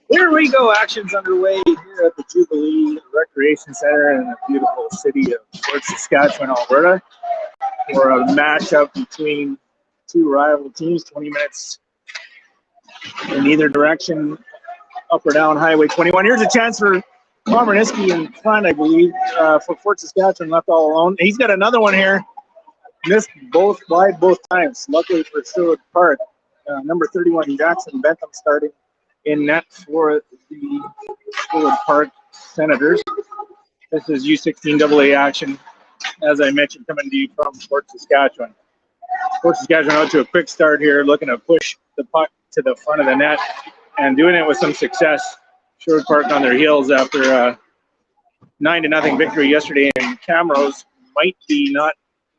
Here we go. Action's underway here at the Jubilee Recreation Center in the beautiful city of Fort Saskatchewan, Alberta, for a matchup between two rival teams. 20 minutes in either direction, up or down Highway 21. Here's a chance for Komorniski in front, I believe, for Fort Saskatchewan, left all alone. He's got another one here. Missed both wide both times. Luckily for Sherwood Park, number 31 Jackson Bentham starting in net for the Sherwood Park Senators. This is U16AA action, as I mentioned, coming to you from Fort Saskatchewan. Fort Saskatchewan out to a quick start here, looking to push the puck to the front of the net and doing it with some success. Sherwood Park on their heels after a 9-0 victory yesterday, and Camrose might be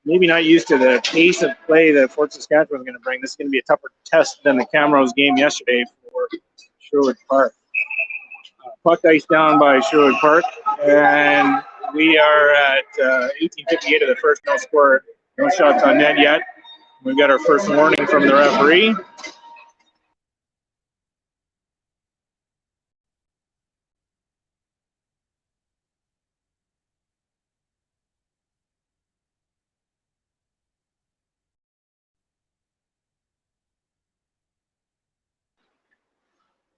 maybe not used to the pace of play that Fort Saskatchewan is going to bring. This is going to be a tougher test than the Camrose game yesterday for Sherwood Park. Puck ice down by Sherwood Park, and we are at 18:58 of the first. No score, no shots on net yet. We've got our first warning from the referee.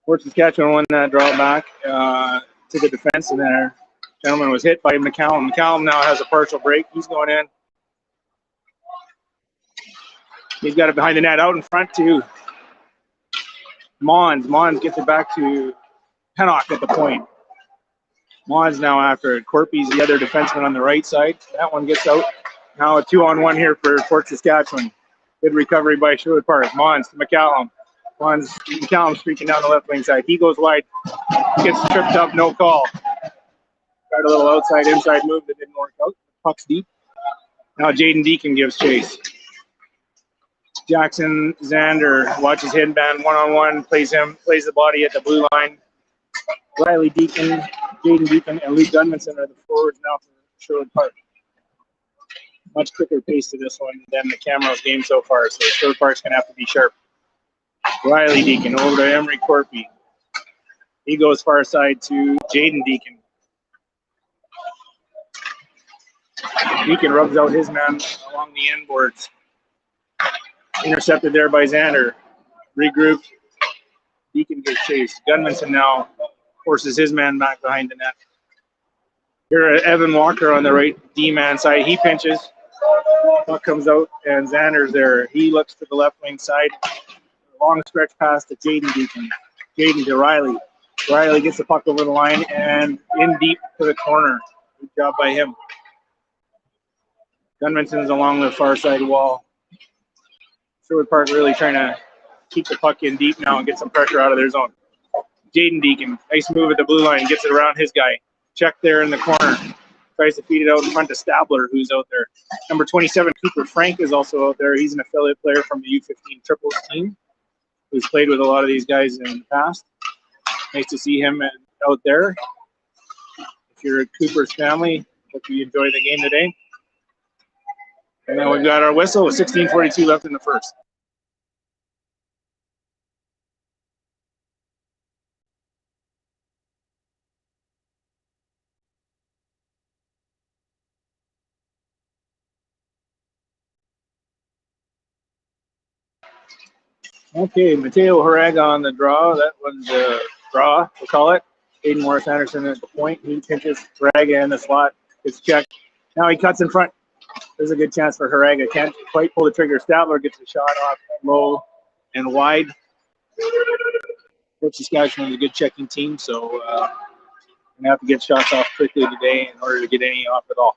Fort Saskatchewan won that draw back to the defense, and there gentleman was hit by McCallum. McCallum now has a partial break. He's going in. He's got it behind the net, out in front to Mons. Mons gets it back to Pennock at the point. Mons now after it. Corpy's the other defenseman on the right side. That one gets out. Now a 2-on-1 here for Fort Saskatchewan. Good recovery by Sherwood Park. Mons to McCallum. McCallum streaking down the left wing side. He goes wide, gets tripped up, no call. Tried a little outside-inside move that didn't work out. Puck's deep. Now Jaden Deacon gives chase. Jackson Zander watches Hidden one-on-one, plays the body at the blue line. Riley Deacon, Jaden Deacon, and Luke Gunmanson are the forwards now for Sherwood Park. Much quicker pace to this one than the Camrose game so far, so Sherwood Park's going to have to be sharp. Riley Deacon over to Emery Corpy. He goes far side to Jaden Deacon. Deacon rubs out his man along the end boards. Intercepted there by Zander. Regrouped. Deacon gets chased. Gunmanson now forces his man back behind the net. Here Evan Walker on the right D-man side. He pinches. Puck comes out and Zander's there. He looks to the left wing side. Long stretch pass to Jaden Deacon. Jaden to Riley. Riley gets the puck over the line and in deep to the corner. Good job by him. Gunmanson's along the far side wall. Sherwood Park really trying to keep the puck in deep now and get some pressure out of their zone. Jaden Deacon, nice move at the blue line, gets it around his guy. Check there in the corner. Tries to feed it out in front to Stabler, who's out there. Number 27, Cooper Frank, is also out there. He's an affiliate player from the U15 triples team, who's played with a lot of these guys in the past. Nice to see him out there. If you're a Cooper's family, hope you enjoy the game today. And then we've got our whistle with 16:42 left in the first. Okay, Mateo Horaga on the draw. That one's a draw, we'll call it. Aiden Morris Anderson at the point. He pinches Horaga in the slot. Gets checked. Now he cuts in front. There's a good chance for Horaga. Can't quite pull the trigger. Statler gets a shot off low and wide. Fort Saskatchewan is a good checking team, so we're going to have to get shots off quickly today in order to get any off at all.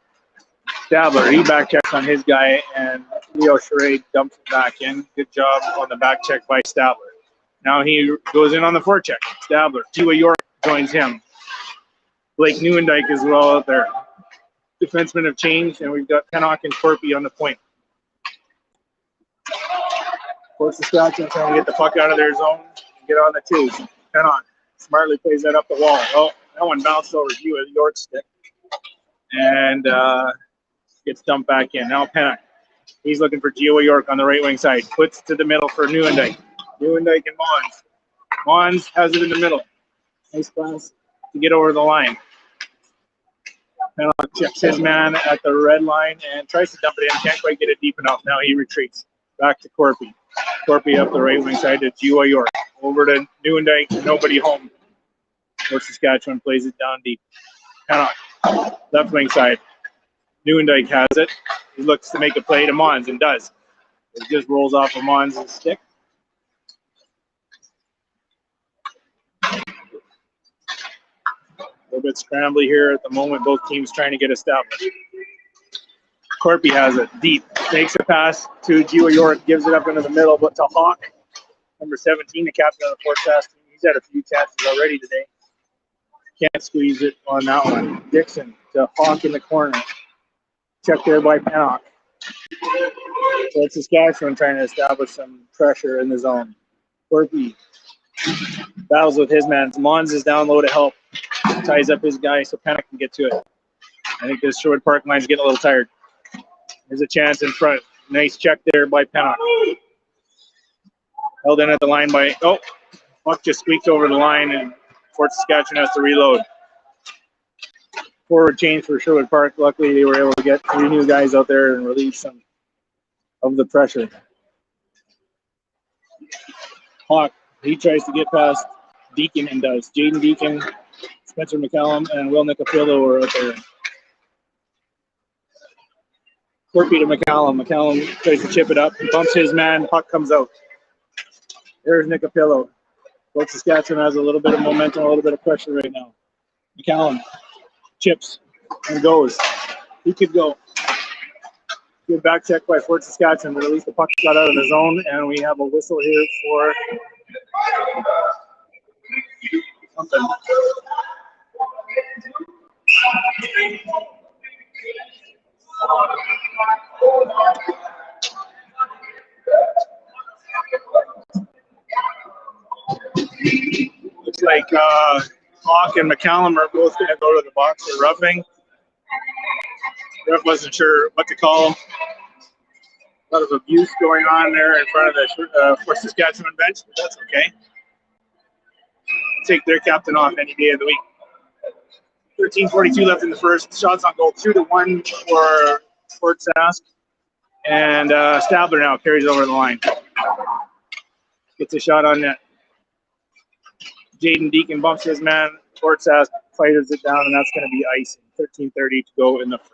Stabler, he back checks on his guy, and Leo Charade dumps it back in. Good job on the back check by Stabler. Now he goes in on the forecheck. Stabler, Jiwa York joins him. Blake Neuendijk as well out there. Defensemen have changed, and we've got Pennock and Corpy on the point. Fort Saskatchewan trying to get the puck out of their zone and get on the twos. Pennock smartly plays that up the wall. Oh, that one bounced over Jiwa York's stick. And gets dumped back in. Now Pennock. He's looking for Jiwa York on the right wing side. Puts to the middle for Neuendijk. Neuendijk and Mons. Mons has it in the middle. Nice pass to get over the line. Pennock checks his man at the red line and tries to dump it in. Can't quite get it deep enough. Now he retreats. Back to Corpy. Corpy up the right wing side to Jiwa York. Over to Neuendijk. Nobody home. Fort Saskatchewan plays it down deep. Pennock. Left wing side. Neuendijk has it. He looks to make a play to Mons and does. It just rolls off of Mons' stick. A little bit scrambly here at the moment. Both teams trying to get established. Corpy has it deep. Makes a pass to Jiwa York. Gives it up into the middle, but to Hawk. Number 17, the captain of the Fort Sask team. He's had a few chances already today. Can't squeeze it on that one. Dixon to Hawk in the corner. Check there by Pennock. So it's Saskatchewan trying to establish some pressure in the zone. Corpy battles with his man. Mons is down low to help. Ties up his guy so Pennock can get to it. I think this Sherwood Park line's getting a little tired. There's a chance in front. Nice check there by Pennock. Held in at the line by, oh, puck just squeaked over the line and Fort Saskatchewan has to reload. Forward change for Sherwood Park. Luckily, they were able to get 3 new guys out there and relieve some of the pressure. Hawk, he tries to get past Deacon and does. Jaden Deacon, Spencer McCallum, and Will Nicopillo are out there. Corpy to McCallum. McCallum tries to chip it up. He bumps his man. Puck comes out. There's Nicopillo. Fort Saskatchewan has a little bit of momentum, a little bit of pressure right now. McCallum chips and goes. He could go. Good back check by Fort Saskatchewan, but at least the puck got out of the zone, and we have a whistle here for something. Looks like Hawk and McCallum are both going to go to the box for roughing. Ref wasn't sure what to call them. A lot of abuse going on there in front of the Fort Saskatchewan bench, but that's okay. Take their captain off any day of the week. 13:42 left in the first. Shots on goal 2-1 for Fort Sask. And Stabler now carries over the line. Gets a shot on net. Jaden Deacon bumps his man. Fort Sask fighters it down, and that's going to be icing. 13:30 to go in the first.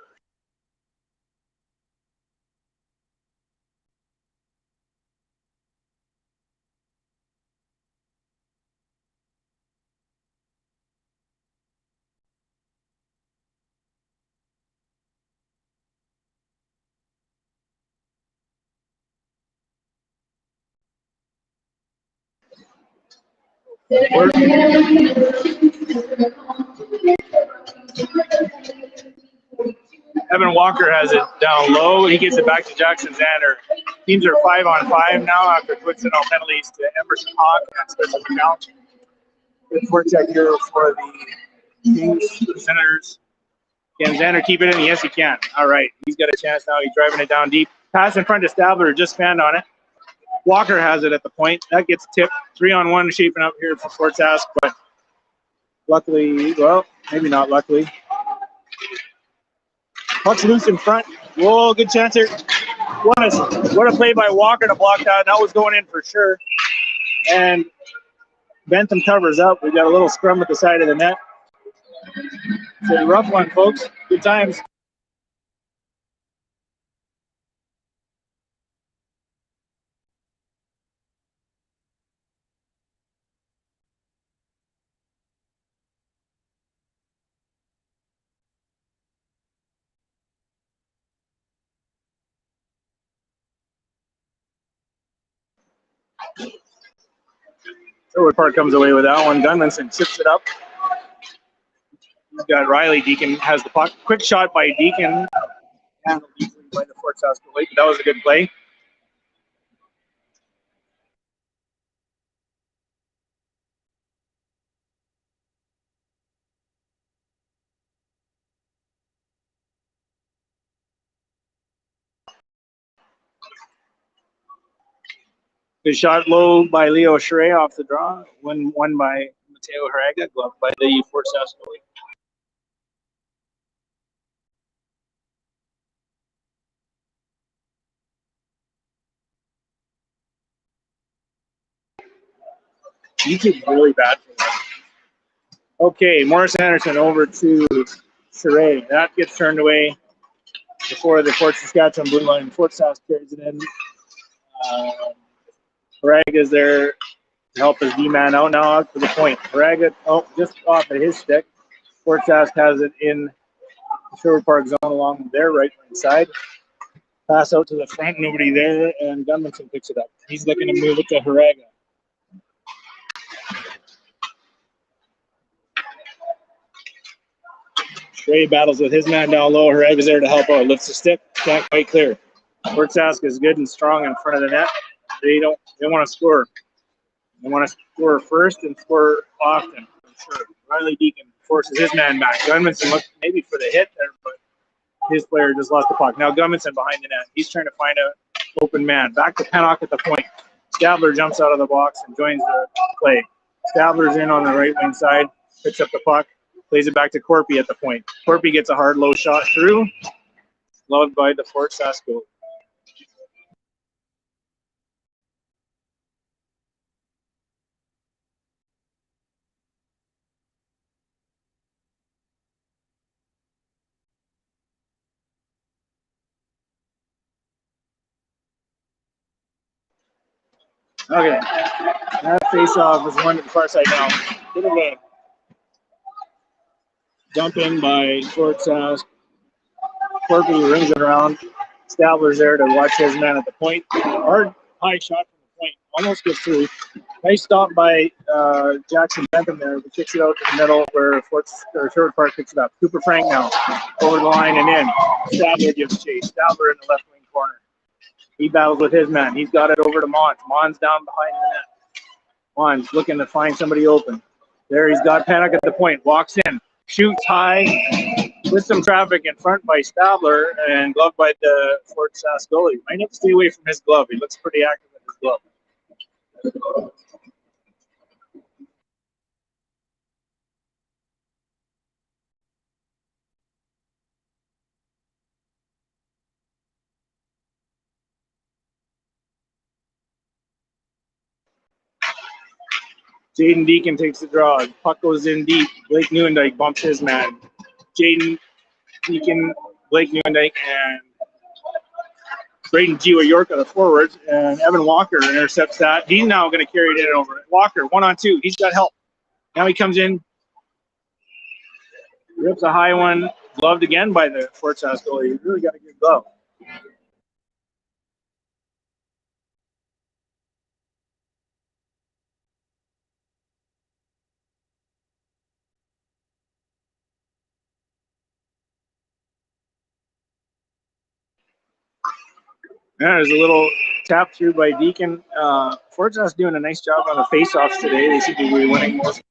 Evan Walker has it down low. He gets it back to Jackson Zander. Teams are 5-on-5 now after coincidental penalties to Emerson Hawk and Spencer McCallum. Good forecheck here for the Kings, the Senators. Can Zander keep it in? Yes, he can. All right, he's got a chance now. He's driving it down deep. Pass in front to Stabler, just fanned on it. Walker has it at the point. That gets tipped. 3-on-1 shaping up here for Fort Sask, but luckily, well, maybe not luckily. Puck's loose in front. Whoa, good chance here. What a play by Walker to block that. That was going in for sure. And Bentham covers up. We got a little scrum at the side of the net. It's a rough one, folks. Good times. Sherwood Park comes away with that one. Gunmanson chips it up. We've got Riley. Deacon has the puck. Quick shot by Deacon. Handled easily by the Fort Sask goalie, but that was a good play. Good shot low by Leo Schrey off the draw. Won by Mateo Haraga, gloved by the Fort Sask goalie. YouTube's really bad for that. Okay, Morris Anderson over to Schrey. That gets turned away before the Fort Saskatchewan blue line. Fort Sask carries it in. Haraga is there to help his D-man out now out to the point. Haraga, just off of his stick. Fort Sask has it in the Sherwood Park zone along their right wing side. Pass out to the front, nobody there, and Gunmanson picks it up. He's looking to move it to Haraga. Schrey battles with his man down low. Haraga's there to help out. Lifts the stick, can't quite clear. Fort Sask is good and strong in front of the net. They want to score. They want to score first and score often, for sure. Riley Deacon forces his man back. Gunmanson looked maybe for the hit there, but his player just lost the puck. Now Gunmanson behind the net. He's trying to find an open man. Back to Pennock at the point. Stabler jumps out of the box and joins the play. Stabler's in on the right wing side, picks up the puck, plays it back to Corpy at the point. Corpy gets a hard low shot through, loved by the Fort Sask goal. Okay, that face-off is one to the far side now. Bit of a dump in by Fort Sask. Corpy rings it around. Stabler's there to watch his man at the point. Hard high shot from the point. Almost gets through. Nice stop by Jackson Bentham there, but kicks it out to the middle where Sherwood Park picks it up. Cooper Frank now over the line and in. Stabler gives chase. Stabler in the left wing corner. He battles with his man. He's got it over to Mons. Mons down behind the net. Mons looking to find somebody open. There he's got Pennock at the point. Walks in. Shoots high. With some traffic in front by Stabler and gloved by the Fort Sask goalie. Might have to stay away from his glove. He looks pretty active with his glove. Jaden Deacon takes the draw. Puck goes in deep. Blake Neuendijk bumps his man. Jaden Deacon, Blake Neuendijk, and Braden Jiwa York are the forwards. And Evan Walker intercepts that. He's now going to carry it in over. Walker, 1-on-2. He's got help. Now he comes in. Rips a high one. Gloved again by the Fort Sask goalie. He's really got a good glove. Yeah, there's a little tap through by Deacon. Fort Sask doing a nice job on the face-offs today. They seem to be winning most.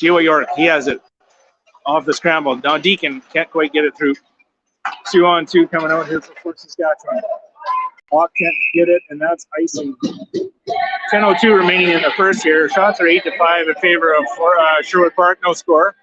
Jiwa York, he has it off the scramble. Now Deacon can't quite get it through. 2-on-2 coming out here for Fort Saskatchewan. Hawk can't get it, and that's icing. 10:02 remaining in the first here. Shots are 8-5 in favor of Sherwood Park. No score.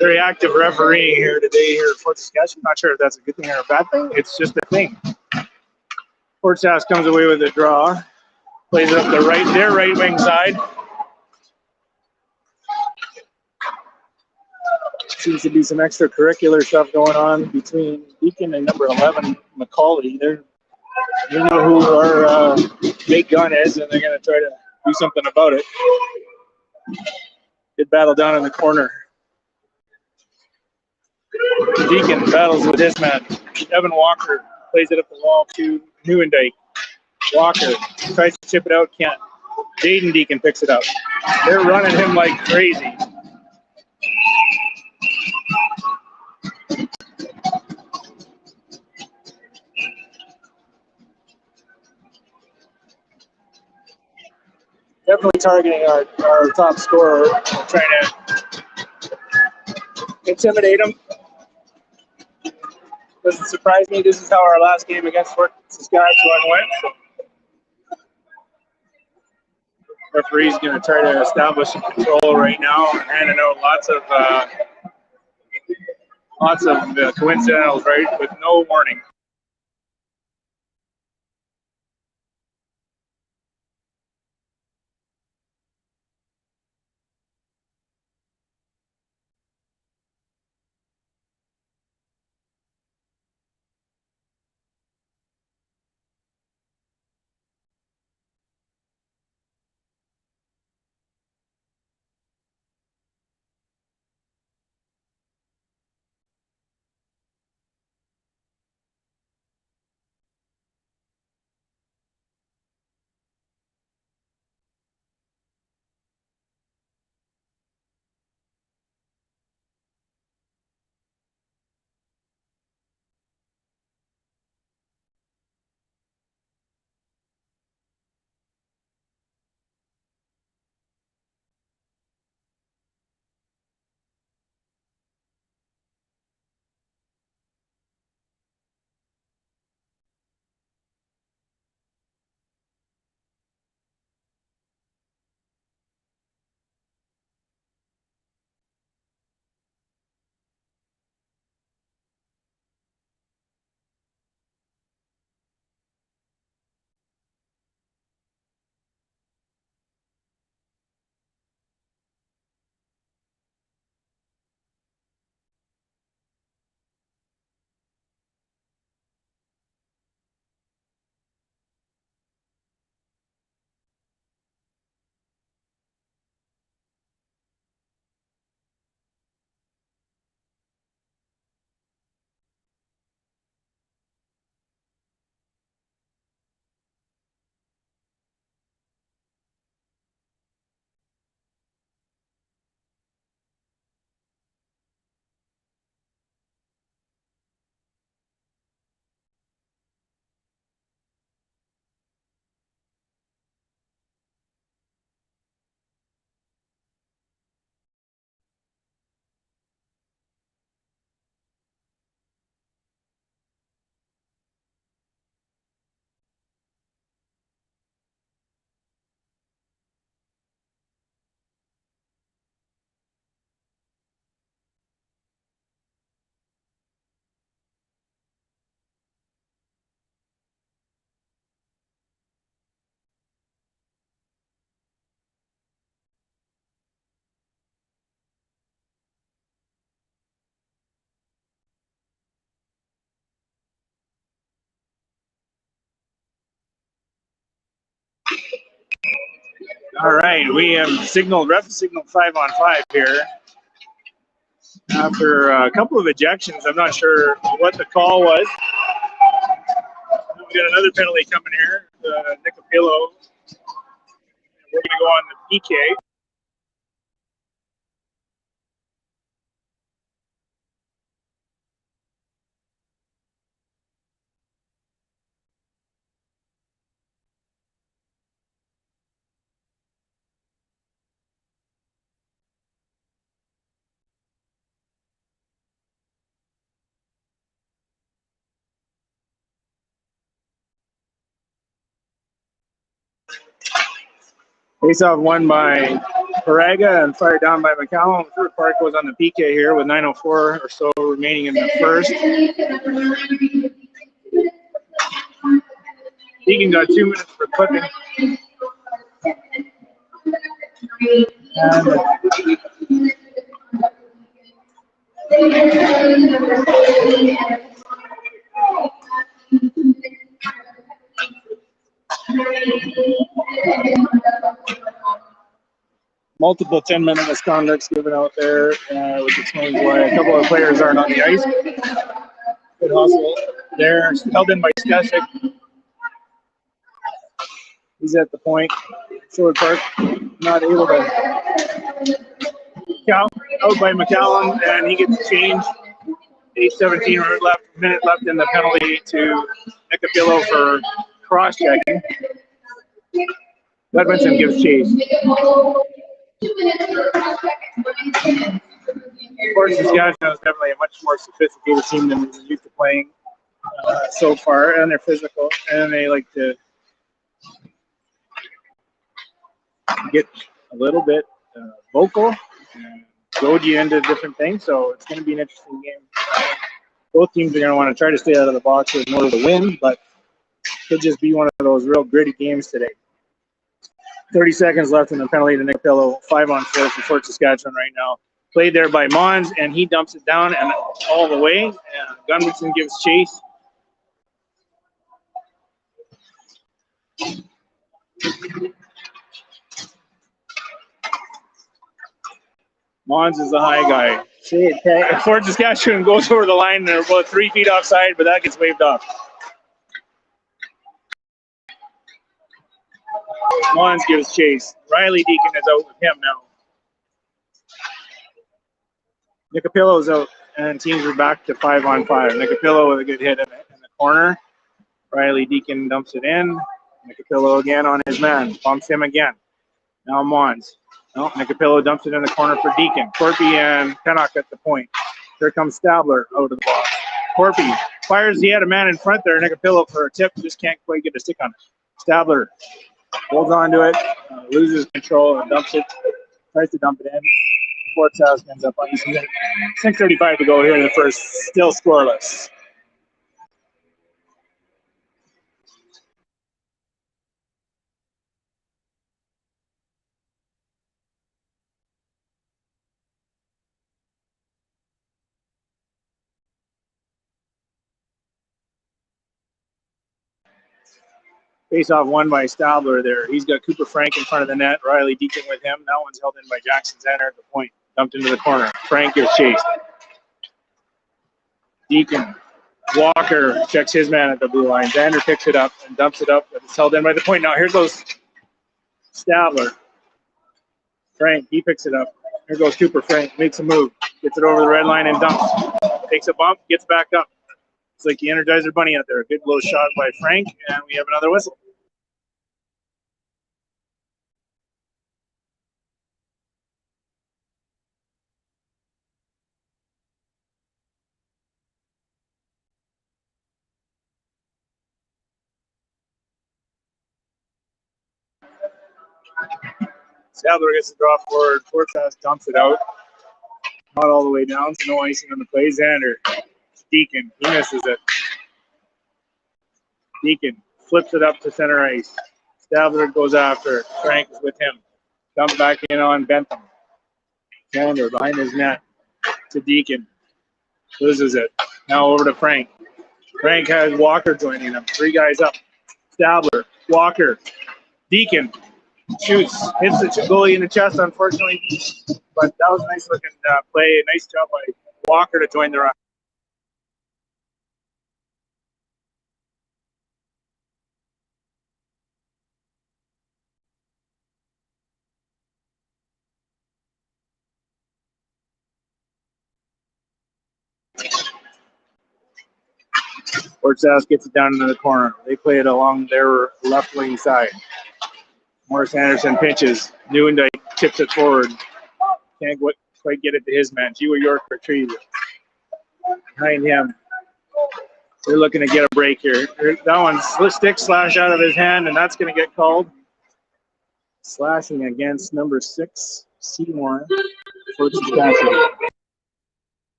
Very active refereeing here today here at Fort Saskatchewan. Not sure if that's a good thing or a bad thing. It's just a thing. Fort Sask comes away with a draw. Plays up their right wing side. Seems to be some extracurricular stuff going on between Deacon and number 11, Macaulay. They know who our big gun is, and they're going to try to do something about it. Good battle down in the corner. Deacon battles with his man. Evan Walker plays it up the wall to Neuendijk. Walker tries to chip it out, can't. Jaden Deacon picks it up. They're running him like crazy. Definitely targeting our top scorer, trying to intimidate him. Doesn't surprise me. This is how our last game against Fort Saskatchewan went. So referee's going to try to establish some control right now, handing out lots of coincidentals, right, with no warning. All right, we have ref signaled 5-on-5 here. After a couple of ejections, I'm not sure what the call was. We got another penalty coming here, Nick Apillo. We're going to go on the PK. Face-off won by Paraga and fired down by McCallum. Third part goes on the PK here with 9:04 or so remaining in the first. Deacon got 2 minutes for clipping. And multiple 10-minute misconducts given out there, which explains why a couple of players aren't on the ice. Good hustle there, held in by Stesic. He's at the point. Short Park, not able to count out by McCallum, and he gets changed. 8:17 left, minute left in the penalty to Nicapillo for cross-checking. Edmondson gives chase. Fort Saskatchewan is definitely a much more sophisticated team than we're used to playing so far, and they're physical, and they like to get a little bit vocal and goad you into different things, so it's going to be an interesting game. Both teams are going to want to try to stay out of the box in order to win, but it could just be one of those real gritty games today. 30 seconds left in the penalty to Nicapillo. 5-on-4 for Fort Saskatchewan right now. Played there by Mons, and he dumps it down and all the way. And Gunderson gives chase. Mons is the high guy. Fort Saskatchewan goes over the line, and they're about 3 feet offside, but that gets waved off. Mons gives chase. Riley Deacon is out with him now. Nicapillo's out, and teams are back to 5-on-5. Nicapillo with a good hit in the corner. Riley Deacon dumps it in. Nicapillo again on his man. Bumps him again. Now Mons. No, Nicapillo dumps it in the corner for Deacon. Corpy and Pennock at the point. Here comes Stabler out of the box. Corpy fires. He had a man in front there. Nicapillo for a tip. Just can't quite get a stick on it. Stabler holds on to it, loses control, and dumps it. Tries to dump it in. Fort Sask ends up on 6:35 to go here in the first. Still scoreless. Face-off won by Stabler there. He's got Cooper Frank in front of the net. Riley Deacon with him. That one's held in by Jackson Zanner at the point. Dumped into the corner. Frank gets chased. Deacon. Walker checks his man at the blue line. Zander picks it up and dumps it up. It's held in by the point. Now here goes Stabler. Frank, he picks it up. Here goes Cooper Frank. Makes a move. Gets it over the red line and dumps. Takes a bump. Gets back up. It's like the Energizer Bunny out there. A good low shot by Frank, and we have another whistle. Stabler gets the draw forward. Fort Sask dumps it out. Not all the way down, so no icing on the play. Zander. Deacon. He misses it. Deacon flips it up to center ice. Stabler goes after it. Frank is with him. Dump back in on Bentham. Zander behind his net to Deacon. Loses it. Now over to Frank. Frank has Walker joining him. 3 guys up. Stabler. Walker. Deacon. Shoots. Hits the goalie in the chest, unfortunately. But that was a nice looking play. Nice job by Walker to join the run. Fort Sask gets it down into the corner. They play it along their left wing side. Morris Anderson pitches. Newendike tips it forward. Can't quite get it to his man. Jiwa York retrieves it. Behind him. They're looking to get a break here. That one's stick slash out of his hand, and that's going to get called. Slashing against number 6. Seymour, Fort Saskatchewan.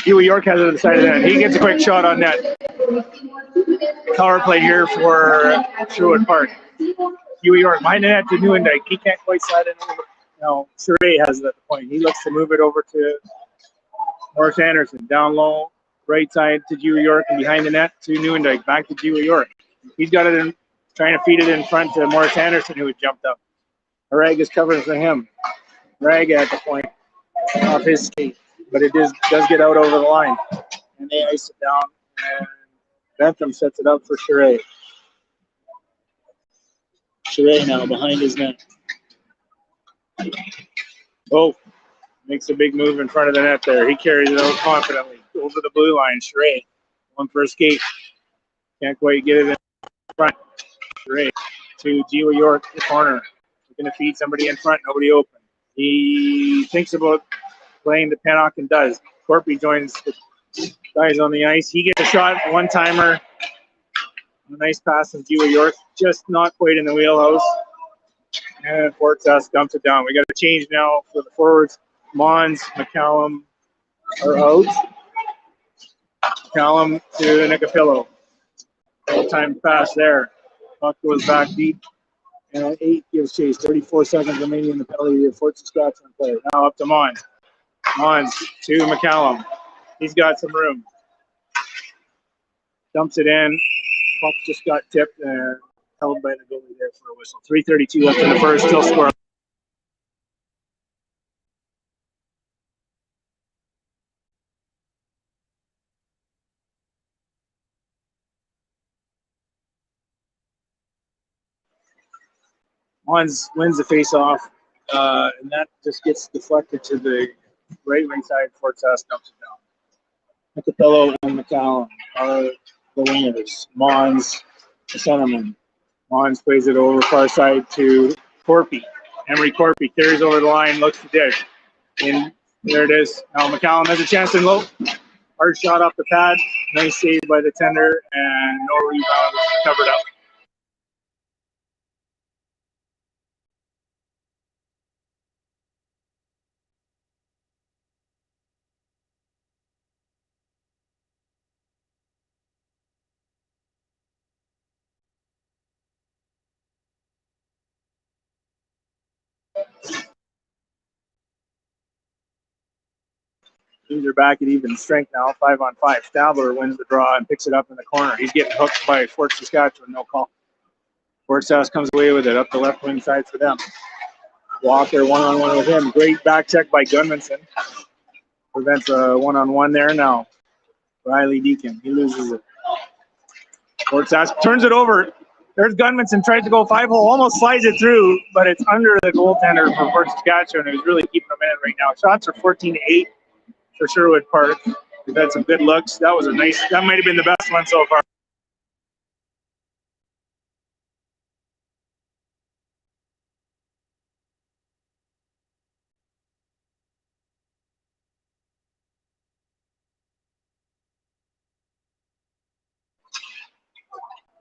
Huey York has it on the side of the net. He gets a quick shot on net. Power play here for Sherwood Park. Huey York behind the net to Nieuwendyk. He can't quite slide it over. No, Surrey has it at the point. He looks to move it over to Morris Anderson. Down low, right side to Huey York, and behind the net to Nieuwendyk. Back to Huey York. He's got it in, trying to feed it in front to Morris Anderson, who had jumped up. Rag is covering for him. Rag at the point off his skate, but it does get out over the line. And they ice it down, and Bentham sets it up for Surrey. Surrey now behind his net. Oh, makes a big move in front of the net there. He carries it out confidently over the blue line. Surrey, one for a skate. Can't quite get it in front. Surrey to Huey York, the corner. Looking to feed somebody in front, nobody open. He thinks about playing the Pennock and does. Corpy joins the guys on the ice. He gets a shot, one-timer. A nice pass from Huey York, just not quite in the wheelhouse. And Fort Sask dumps it down. We got a change now for the forwards. Mons, McCallum are out. McCallum to Nicapillo. All-time pass there. Puck goes back deep. And 8 gives chase. 34 seconds remaining in the penalty of Fort Saskatchewan player. Now up to Mons. Mons to McCallum. He's got some room. Dumps it in. Puck just got tipped and held by the goalie there for a whistle. 3:32 left in the first. Still scoring. Mons wins the face-off, and that just gets deflected to the right wing side. Fort Sask dumps it down. Nicapillo and McCallum are the wingers. Mons, the centerman. Mons plays it over far side to Corpy. Emery Corpy carries over the line, looks to dish. And there it is. Now McCallum has a chance in low. Hard shot off the pad. Nice save by the tender, and no rebound. Covered up. Teams are back at even strength now, 5-on-5. Stabler wins the draw and picks it up in the corner. He's getting hooked by Fort Saskatchewan, no call. Fort Sask comes away with it up the left wing side for them. Walker one-on-one with him. Great back check by Gunmanson. Prevents a one-on-one there now. Riley Deacon, he loses it. Fort Sask turns it over. There's Gunmanson, tries to go 5-hole, almost slides it through, but it's under the goaltender for Fort Saskatchewan, who's really keeping them in it right now. Shots are 14-8 for Sherwood Park. We've had some good looks. That was a nice, that might have been the best one so far.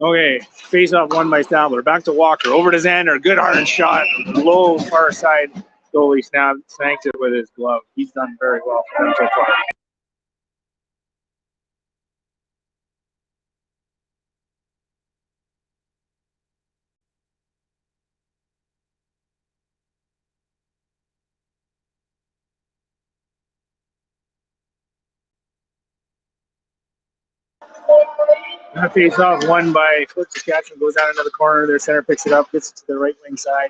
Okay, face off won by Stabler. Back to Walker. Over to Xander. Good hard shot. Low far side. Goalie snags it with his glove. He's done very well for them so far. That face off won by Fort Saskatchewan. Goes down into the corner. Their center picks it up. Gets it to the right wing side.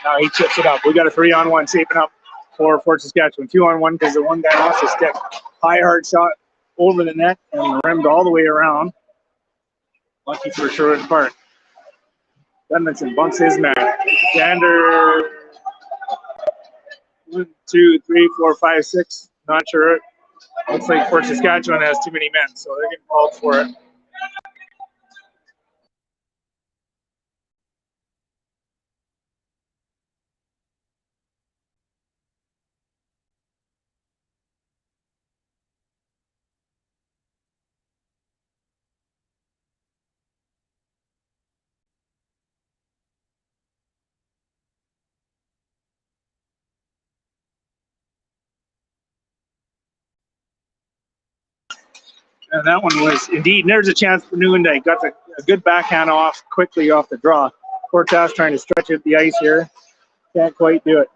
Now he chips it up. We got a 3-on-1 shaping up for Fort Saskatchewan. 2-on-1 because the one guy lost his stick. High hard shot over the net and rimmed all the way around. Lucky for Sherwood Park. Edmondson bunks his man. Xander 1, 2, 3, 4, 5, 6. Not sure. Looks like Fort Saskatchewan has too many men, so they're getting called for it. And that one was indeed, and there's a chance for Nieuwendyk. Got a good backhand off quickly off the draw. Cortez trying to stretch out the ice here. Can't quite do it.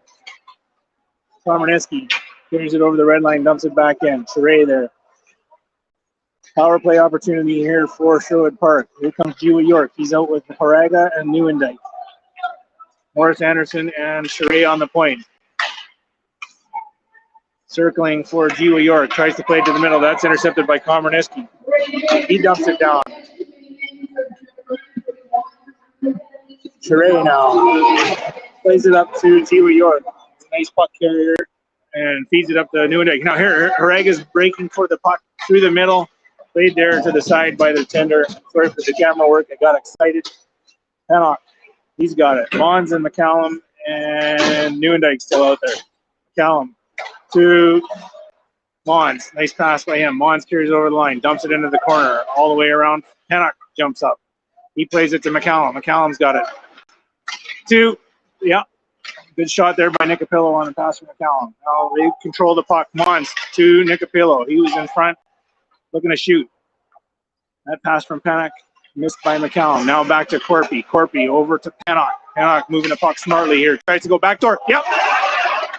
Komarniski carries it over the red line, dumps it back in. Charest there. Power play opportunity here for Sherwood Park. Here comes Jiwa York. He's out with Haraga and Nieuwendyk. Morris Anderson and Charest on the point. Circling for Jiwa York. Tries to play to the middle. That's intercepted by Komarniski. He dumps it down. Charest now plays it up to Jiwa York. Nice puck carrier and feeds it up to Nieuwendyk. Now here, Haraga's breaking for the puck through the middle. Played there to the side by the tender. Sorry for the camera work. I got excited. Pennock, he's got it. Mons and McCallum and Nieuwendyk still out there. McCallum to Mons. Nice pass by him. Mons carries over the line, dumps it into the corner, all the way around. Pennock jumps up. He plays it to McCallum. McCallum's got it. Yeah. Good shot there by Nicopillo on the pass from McCallum. Now they control the puck. Mons to Nicopillo. He was in front, looking to shoot. That pass from Pennock, missed by McCallum. Now back to Corpy. Corpy over to Pennock. Pennock moving the puck smartly here. Tries to go backdoor. Yep.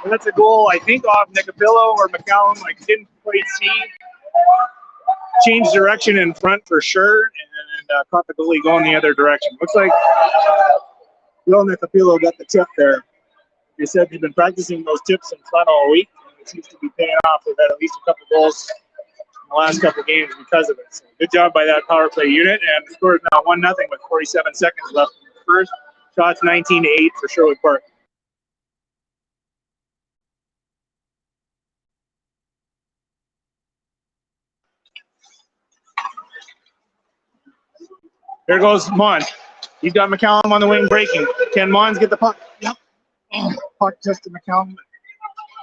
And that's a goal, I think, off Nicopillo or McCallum. I didn't quite see. Changed direction in front for sure, and caught the goalie going the other direction. Looks like Will Nicopillo got the tip there. They said they've been practicing those tips in front all week, and it seems to be paying off. They've had at least a couple goals in the last couple games because of it. So good job by that power play unit, and the score is now 1-0 with 47 seconds left in the first. Shots 19-8 for Sherwood Park. There goes Mons. He's got McCallum on the wing breaking. Can Mons get the puck? Yep. Puck just to McCallum,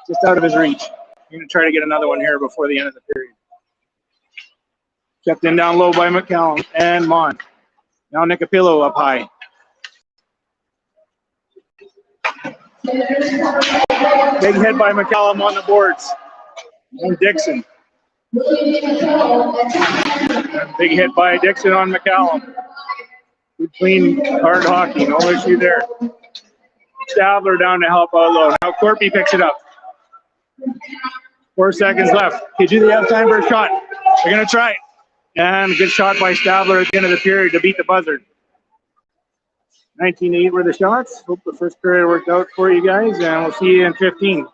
just out of his reach. He's going to try to get another one here before the end of the period. Kept in down low by McCallum and Mons. Now Nicopillo up high. Big hit by McCallum on the boards. And Dixon. Big hit by Dixon on McCallum. Good clean, hard hockey, no issue there. Stabler down to help out low. Now Corpy picks it up. 4 seconds left. Okay, do they have time for a shot? They're going to try it. And a good shot by Stabler at the end of the period to beat the buzzer. 19-8 were the shots. Hope the first period worked out for you guys, and we'll see you in 15.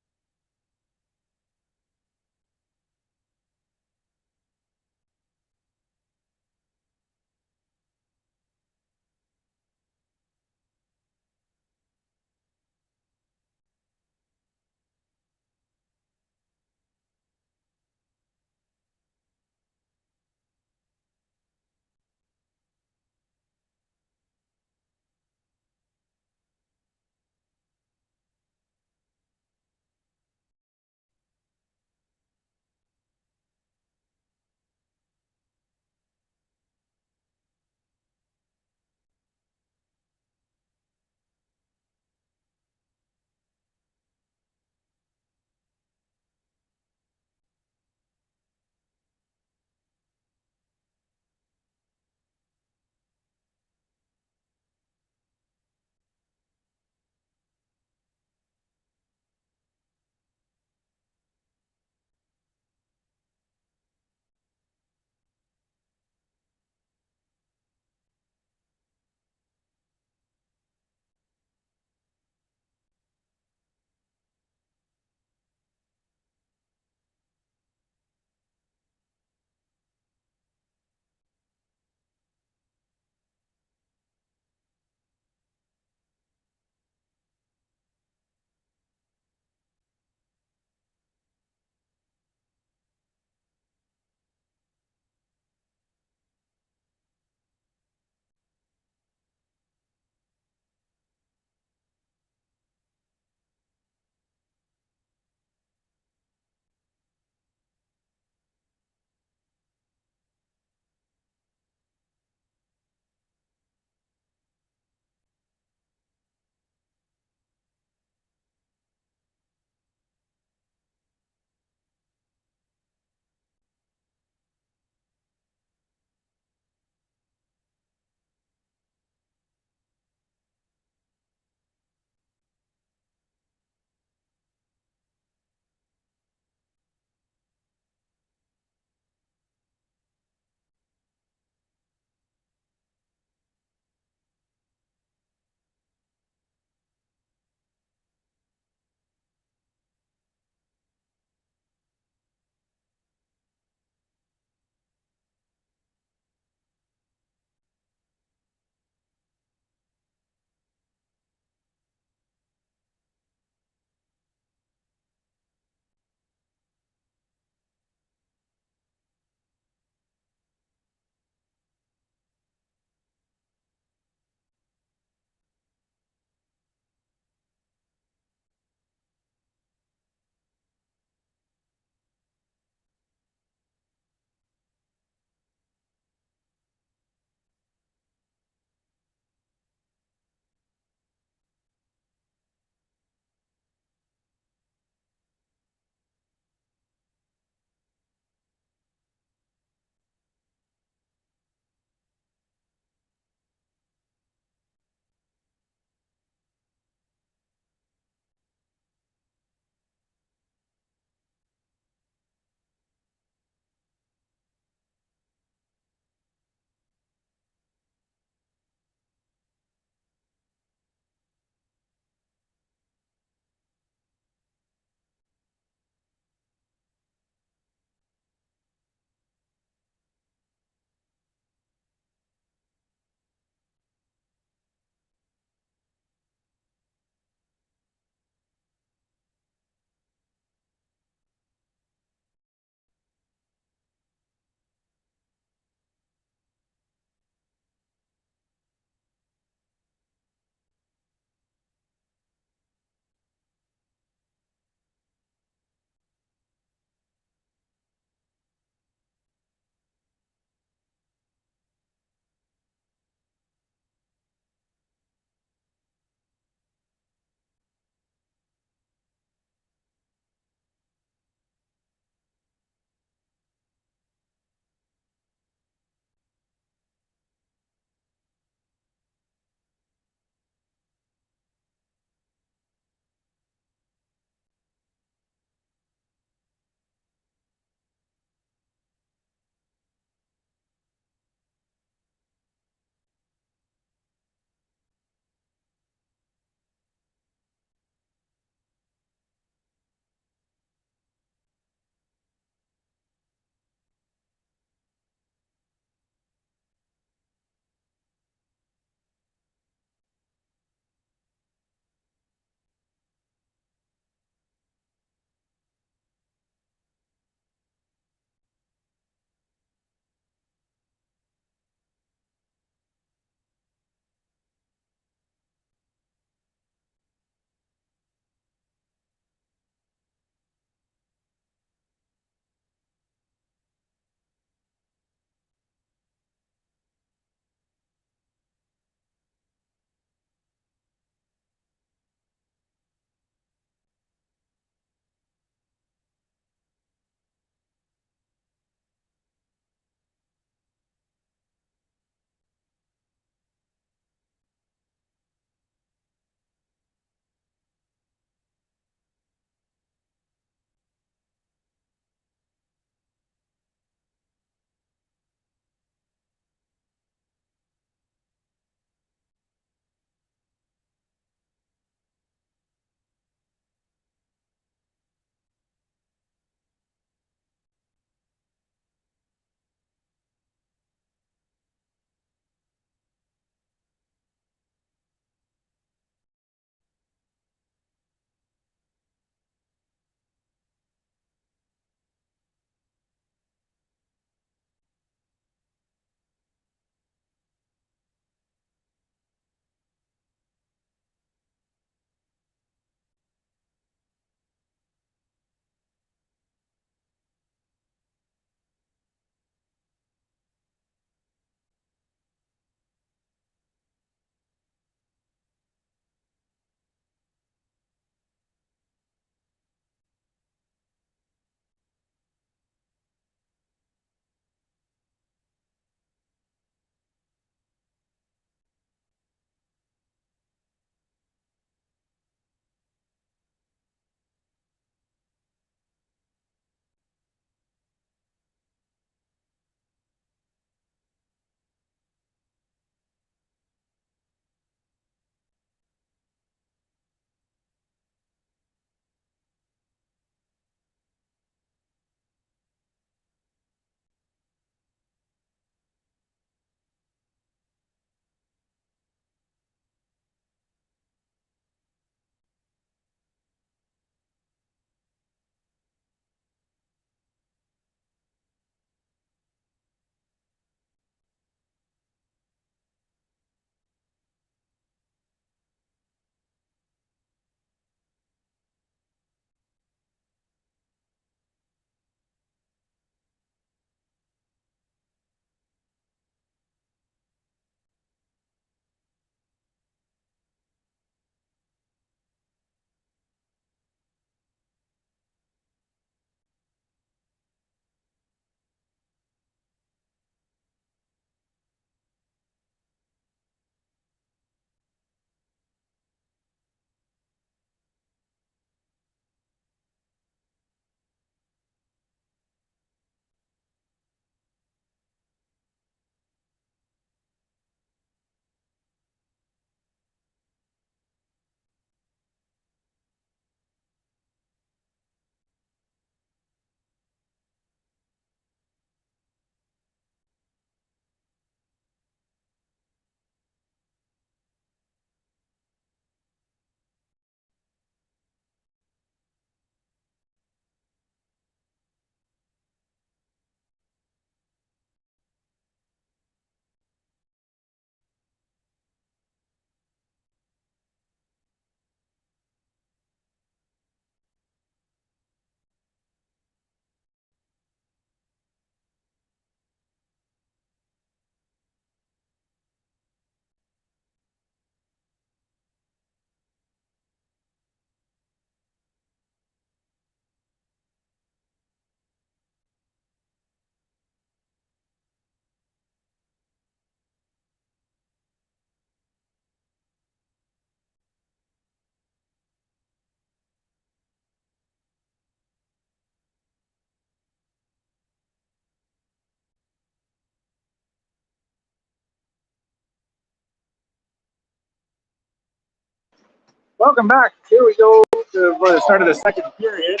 Welcome back. Here we go for the start of the second period.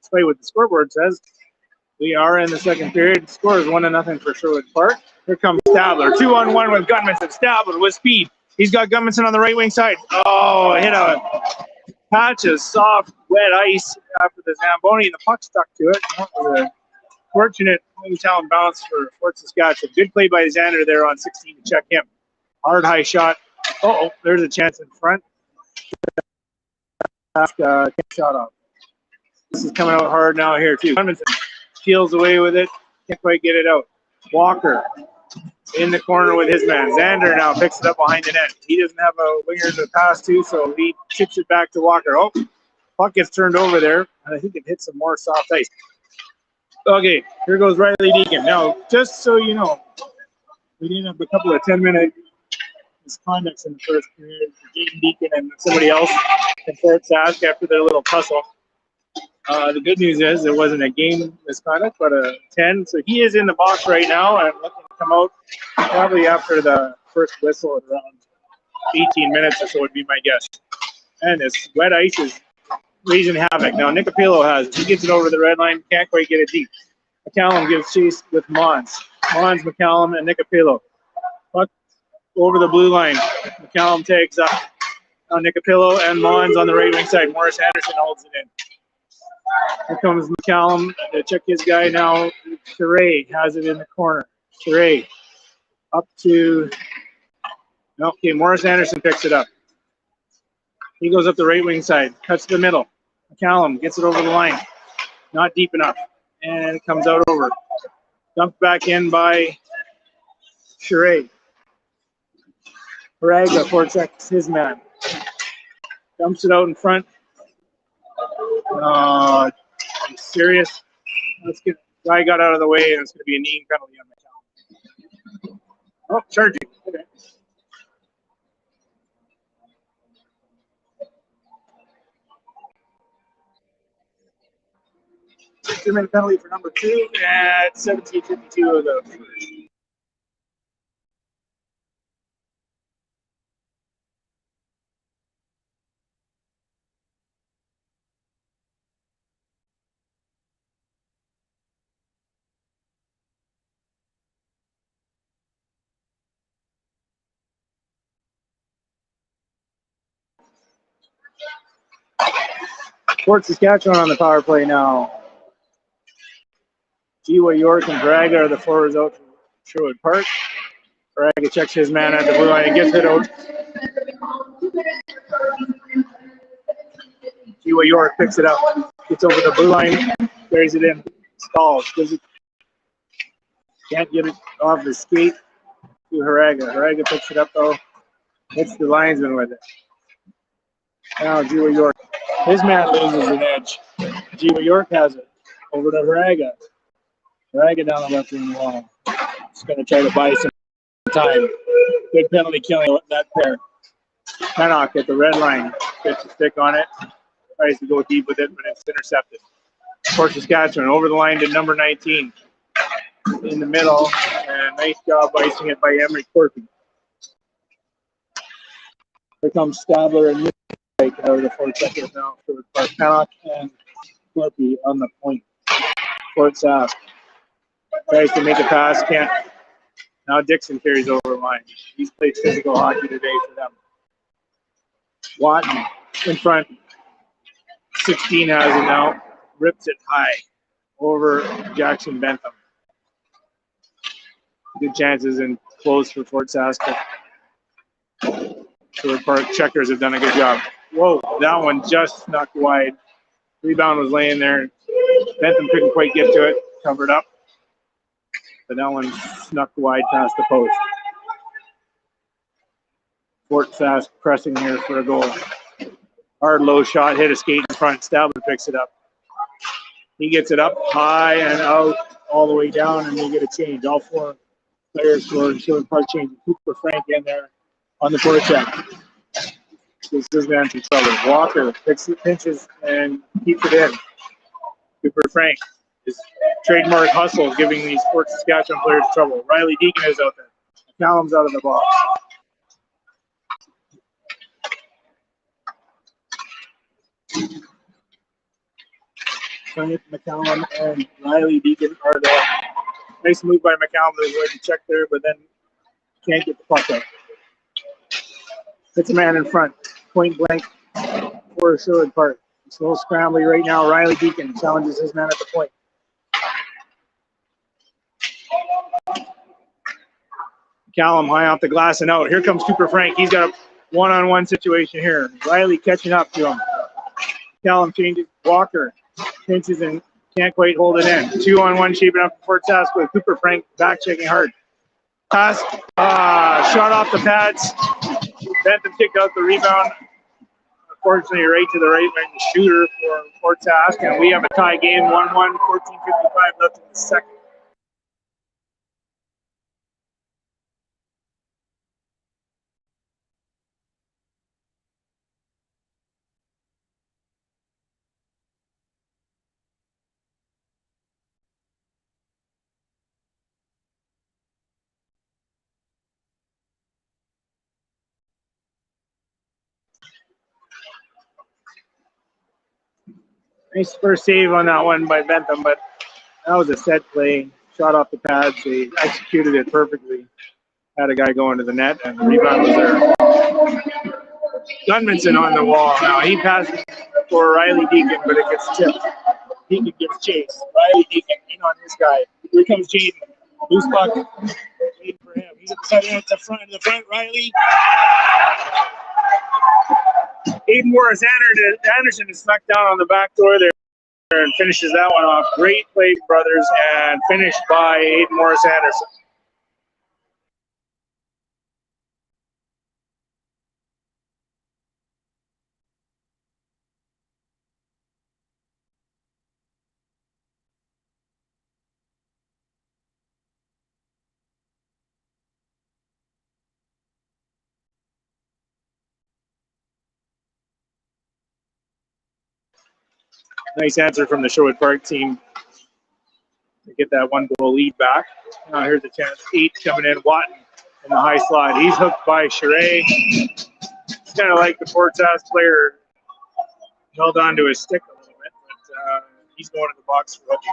Despite what the scoreboard says, we are in the second period. The score is 1-0 for Sherwood Park. Here comes Stabler. 2-on-1 with Gunmanson. Stabler with speed. He's got Gunmanson on the right wing side. Oh, hit a patch of soft, wet ice after the Zamboni, and the puck stuck to it. That was a fortunate hometown bounce for Fort Saskatchewan. Good play by Xander there on 16 to check him. Hard high shot. Uh-oh, there's a chance in front. Shot off. This is coming out hard now here too. Gunmanson peels away with it. Can't quite get it out. Walker in the corner with his man. Xander now picks it up behind the net. He doesn't have a winger to pass to, so he chips it back to Walker. Oh, puck gets turned over there, and I think it hit some more soft ice. Okay, here goes Riley Deacon. Now, just so you know, we did have a couple of 10-minute misconducts in the first period. Jaden Deacon and somebody else in Fort Sask after their little tussle. The good news is it wasn't a game misconduct, but a 10. So he is in the box right now and looking to come out probably after the first whistle at around 18 minutes or so would be my guess. And this wet ice is raising havoc. Now Nicopilo has it. He gets it over the red line, can't quite get it deep. McCallum gives chase with Mons. Mons, McCallum, and Nicopilo. Puck over the blue line. McCallum tags up. Now Nicopilo and Mons on the right wing side. Morris Anderson holds it in. Here comes McCallum to check his guy now. Sheree has it in the corner. Sheree up to, okay, Morris Anderson picks it up. He goes up the right wing side, cuts to the middle. McCallum gets it over the line. Not deep enough. And it comes out over. Dumped back in by Sheree. Braga forechecks his man. Dumps it out in front. Are you serious? Let's get guy got out of the way, and it's going to be a knee penalty on McCallum. Oh, charging. Okay. Two-minute penalty for number 2 at 17:52 of the first. Fort Saskatchewan on the power play now. Jiwa York and Braga are the forwards out from Sherwood Park. Braga checks his man at the blue line and gets it out. Jiwa York picks it up, gets over the blue line, carries it in, stalls, can't get it off the skate to Haraga. Haraga picks it up though, hits the linesman with it. Now Jiwa York, his man loses an edge. Jiwa York has it over to Haraga. Haraga down the left wing wall. Just going to try to buy some time. Good penalty killing that pair. Pennock at the red line. Gets a stick on it. Tries to go deep with it, but it's intercepted. Fort Saskatchewan over the line to number 19. In the middle. And nice job icing it by Emery Corpy. Here comes Stabler and right out of the Fort seconds now for Pennock and Corpy on the point. Fort Sask tries to make a pass, can't. Now Dixon carries over the line. He's played physical hockey today for them. Watton in front. 16 has it now. Rips it high over Jackson Bentham. Good chances and close for Fort Sask. Sherwood Park checkers have done a good job. Whoa, that one just snuck wide. Rebound was laying there. Bentham couldn't quite get to it. Covered up. But that one snuck wide past the post. Fort Sask pressing here for a goal. Hard low shot, hit a skate in front. Stabler picks it up. He gets it up high and out all the way down, and they get a change. All 4 players for Sherwood Park change. Cooper Frank in there on the forecheck. This is man in trouble. Walker pinches and keeps it in. Cooper Frank. His trademark hustle giving these Fort Saskatchewan players trouble. Riley Deacon is out there. McCallum's out of the box. Frank McCallum and Riley Deacon are the nice move by McCallum to avoid the check there, but then can't get the puck out. It's a man in front, point blank for Sherwood Park. It's a little scrambly right now. Riley Deacon challenges his man at the point. McCallum high off the glass and out. Here comes Cooper Frank. He's got a one-on-one situation here. Riley catching up to him. McCallum changes. Walker pinches and can't quite hold it in. 2-on-1 shaping up for Fort Saskatchewan. Cooper Frank back checking hard. Pass, shot off the pads. Bentham kicked out the rebound. Unfortunately, right to the right wing shooter for Fort Sask, and we have a tie game, 1-1, 14:55 left in the second. Nice first save on that one by Bentham, but that was a set play. Shot off the pads. They executed it perfectly. Had a guy go into the net, and the rebound was there. Gunmanson on the wall now. He passes for Riley Deacon, but it gets tipped. Deacon gives chase. Riley Deacon in on this guy. Here comes Jaden. Loose puck. Jaden for him. He's at the center, at the front. Riley. Aiden Morris Anderson is snuck down on the back door there and finishes that one off. Great play, brothers, and finished by Aiden Morris Anderson. Nice answer from the Sherwood Park team to get that 1-goal lead back. Now here's a chance. 8 coming in. Watton in the high slot. He's hooked by Charest. It's kind of like the Fort Sask player held on to his stick a little bit, but he's going to the box for hooking.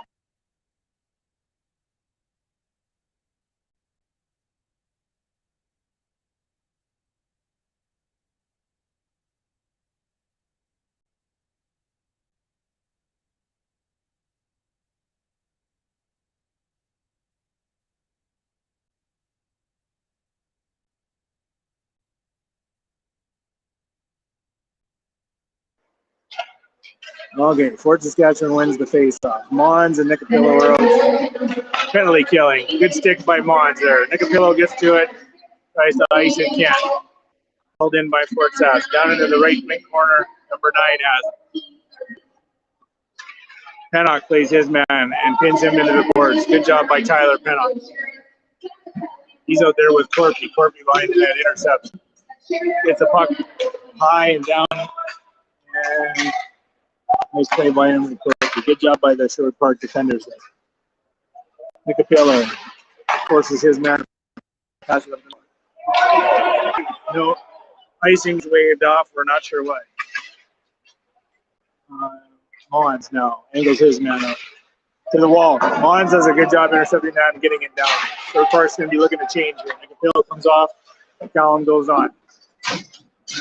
Okay, Fort Saskatchewan wins the face-off. Mons and Nicapillo are out. Penalty killing. Good stick by Mons there. Nicapillo gets to it. Tries to ice it, can't. Held in by Fort Sask. Down into the right wing corner. Number 9 has it. Pennock plays his man and pins him into the boards. Good job by Tyler Pennock. He's out there with Corpy. Corpy behind the net interception. Gets a puck high and down. And nice play by him. Good job by the Sherwood Park defenders there. Nicapillo forces his man. Passes up. No, icing's waved off. We're not sure why. Mons now angles his man up to the wall. Mons does a good job intercepting that and getting it down. Sherwood Park's going to be looking to change here. Nicapillo comes off. Callum goes on.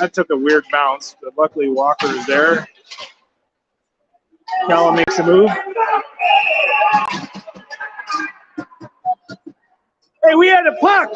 That took a weird bounce, but luckily Walker is there. Callum makes a move. Hey, we had a puck!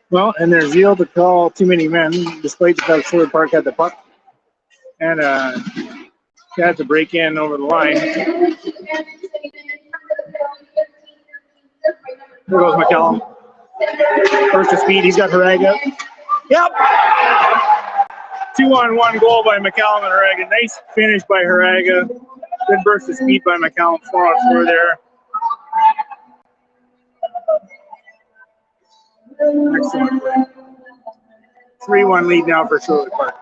Well, and their zeal to call too many men, despite the fact Sherwood Park had the puck and had to break in over the line. There goes McCallum. First to speed, he's got Haraga. Yep! 2-on-1 goal by McCallum and Haraga. Nice finish by Haraga. Good burst of speed by McCallum. 4-on-4 there. Excellent play. 3-1 lead now for Sherwood Park.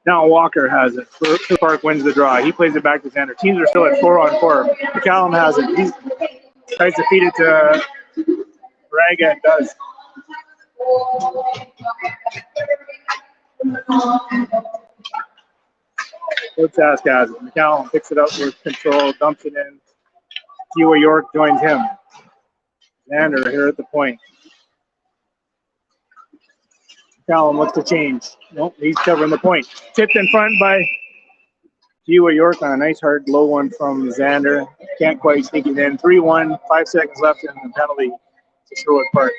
Now Walker has it. Sherwood Park wins the draw. He plays it back to Xander. Teams are still at 4-on-4. McCallum has it. He tries to feed it to Haraga and does. Sask has it. McCallum picks it up with control, dumps it in. Kiwa York joins him. Xander here at the point. McCallum looks to change. Nope, he's covering the point. Tipped in front by Kiwa York on a nice hard low one from Xander. Can't quite sneak it in. 3-1, 5 seconds left in the penalty to Sherwood Park.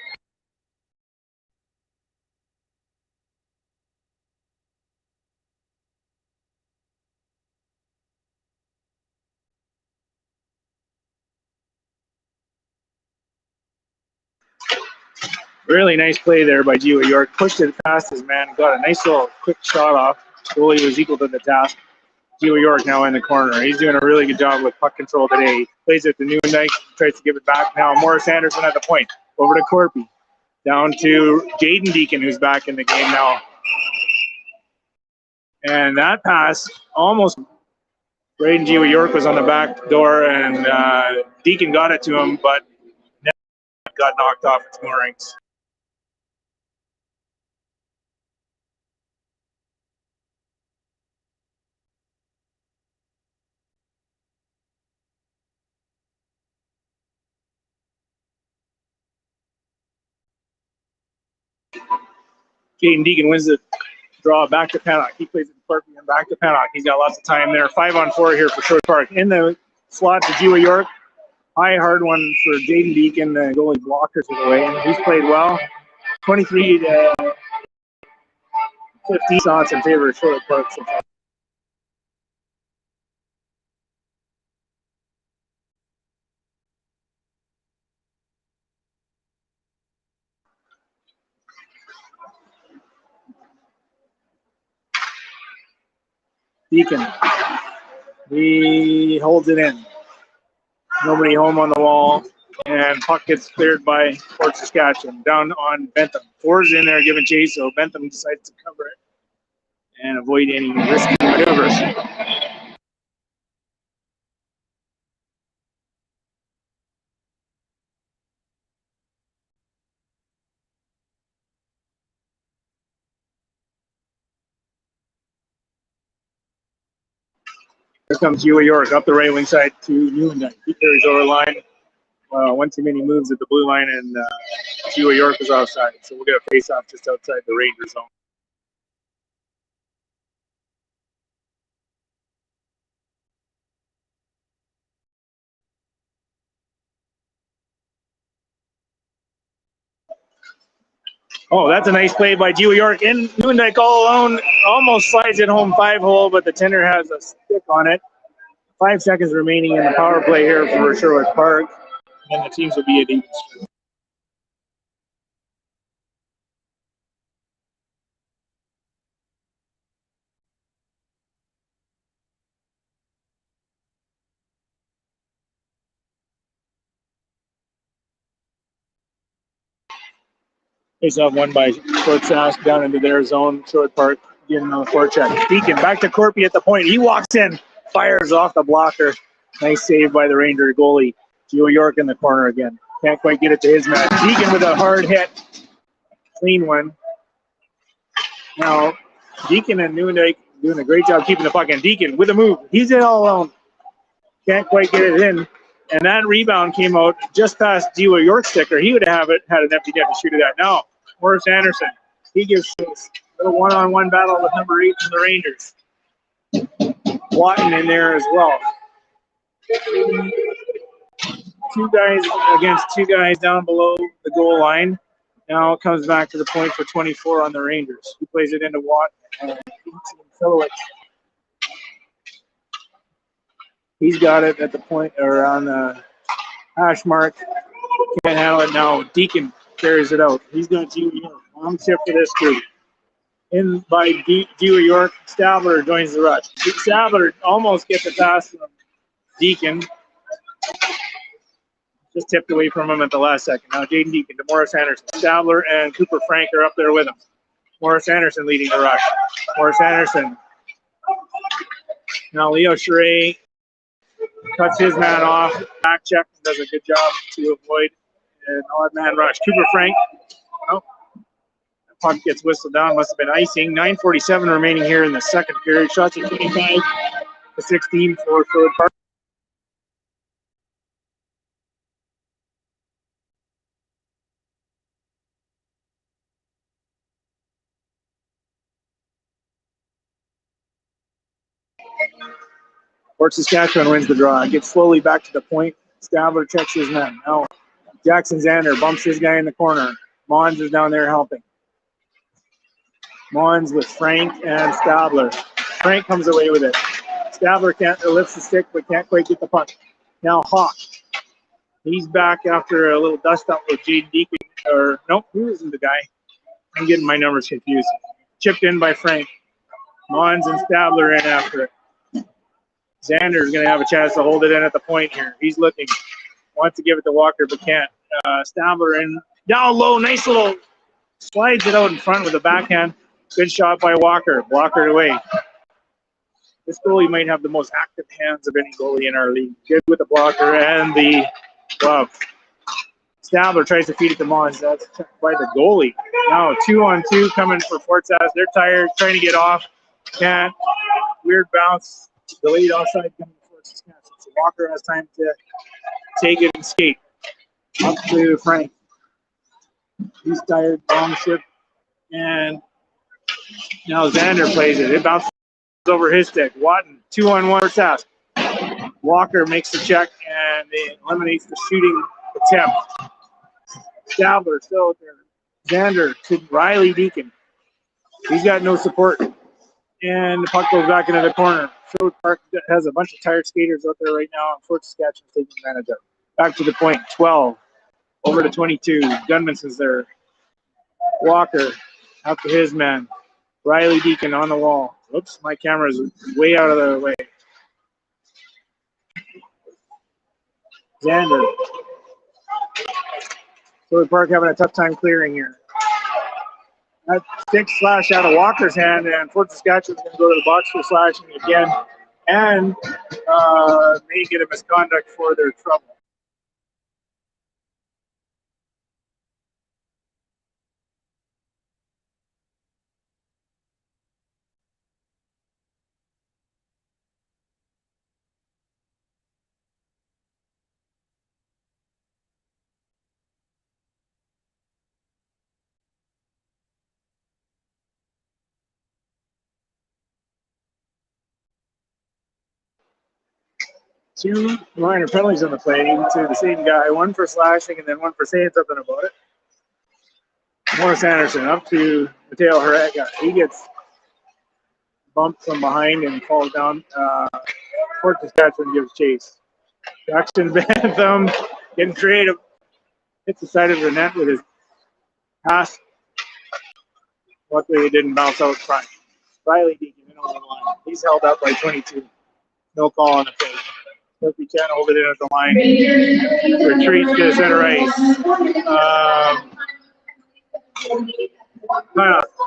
Really nice play there by Kiwa York. Pushed it past his man. Got a nice little quick shot off. Goalie was equal to the task. Kiwa York now in the corner. He's doing a really good job with puck control today. Plays it to Newendike. Tries to give it back. Now Morris Anderson at the point. Over to Corpy. Down to Jaden Deacon, who's back in the game now. And that pass almost. Braden Kiwa York was on the back door, and Deacon got it to him, but got knocked off its moorings. Jaden Deacon wins the draw back to Pennock. He plays it to Corpy and back to Pennock. He's got lots of time there. 5-on-4 here for Sherwood Park. In the slot to Kiwa York. High hard one for Jaden Deacon. The goalie blockers it away, and he's played well. 23 to 15 shots in favor of Sherwood Park so far. Deacon. He holds it in. Nobody home on the wall. And puck gets cleared by Fort Saskatchewan. Down on Bentham. Four's in there giving chase, so Bentham decides to cover it and avoid any risky maneuvers. Here comes Kiwa York up the right wing side to Newendike. He carries over the line. One too many moves at the blue line, and Kiwa York is offside. So we'll get a face-off just outside the Ranger zone. Oh, that's a nice play by Kiwa York. In Newendike all alone, almost slides it home 5-hole, but the tender has a stick on it. 5 seconds remaining in the power play here for Sherwood Park, and the teams will be at even. Face off one by Fort Sask down into their zone. Sherwood Park getting on the forecheck. Deacon back to Corpy at the point. He walks in, fires off the blocker. Nice save by the Ranger goalie. Kiwa York in the corner again. Can't quite get it to his man. Deacon with a hard hit. Clean one. Now, Deacon and Newendike doing a great job keeping the puck in. Deacon with a move. He's in all alone. Can't quite get it in. And that rebound came out just past Kiwa York's sticker. He would have had an empty net to shoot it at. Now, Morris Anderson. He gives chase. Little one-on-one battle with number 8 from the Rangers. Watton in there as well. 2 guys against 2 guys down below the goal line. Now it comes back to the point for 24 on the Rangers. He plays it into Watton and 18 Philowicz. He's got it at the point or on the hash mark. Can't handle it now. Deacon carries it out. He's going to Dewey York. Long chip for this group. In by Dewey York. Stabler joins the rush. Stabler almost gets a pass from Deacon. Just tipped away from him at the last second. Now Jaden Deacon to Morris Anderson. Stabler and Cooper Frank are up there with him. Morris Anderson leading the rush. Morris Anderson. Now Leo Charest cuts his man off. Back check and does a good job to avoid an odd man rush. Cooper Frank. Oh, the puck gets whistled down. Must have been icing. 9:47 remaining here in the second period. Shots at 25-16 for Phillip Park. Fort Saskatchewan wins the draw. Gets slowly back to the point. Stabler checks his man. Now Jackson Zander bumps his guy in the corner. Mons is down there helping. Mons with Frank and Stabler. Frank comes away with it. Stabler lifts the stick but can't quite get the puck. Now Hawk. He's back after a little dust up with Jaden Deacon. Or nope, he isn't the guy. I'm getting my numbers confused. Chipped in by Frank. Mons and Stabler in after it. Xander's going to have a chance to hold it in at the point here. He's looking. Wants to give it to Walker, but can't. Stabler in. Down low. Nice little. Slides it out in front with a backhand. Good shot by Walker. Blocker away. This goalie might have the most active hands of any goalie in our league. Good with the blocker and the glove. Stabler tries to feed it to Mons. That's checked by the goalie. Now 2-on-2 coming for Fort Sask. They're tired. Trying to get off. Can't. Weird bounce. Delayed offside coming to Fort Saskatchewan. So Walker has time to take it and skate. Up to Frank. He's tired. Long ship. And now Zander plays it. It bounces over his stick. Watton, 2-on-1 for Sask. Walker makes the check and it eliminates the shooting attempt. Stabler still there. Zander to Riley Deacon. He's got no support. And the puck goes back into the corner. Phillip Park has a bunch of tired skaters out there right now, and Fort Saskatchewan taking advantage of it. Back to the point, 12. Over to 22. Gunmanson's there. Walker out to his man. Riley Deacon on the wall. Oops, my camera's way out of the way. Zander. Phillip Park having a tough time clearing here. That stick slash out of Walker's hand, and Fort Saskatchewan's going to go to the box for slashing again, and may get a misconduct for their trouble. Two minor penalties on the play to the same guy, one for slashing and then one for saying something about it. Morris Anderson up to Mateo Herrera. He gets bumped from behind and falls down. Fort Saskatchewan gives chase. Jackson Bantham getting creative. Hits the side of the net with his pass. Luckily, it didn't bounce out front. Riley Deacon in on the line. He's held up by 22. No call on the face. If he can't hold it in at the line, retreats to the center ice.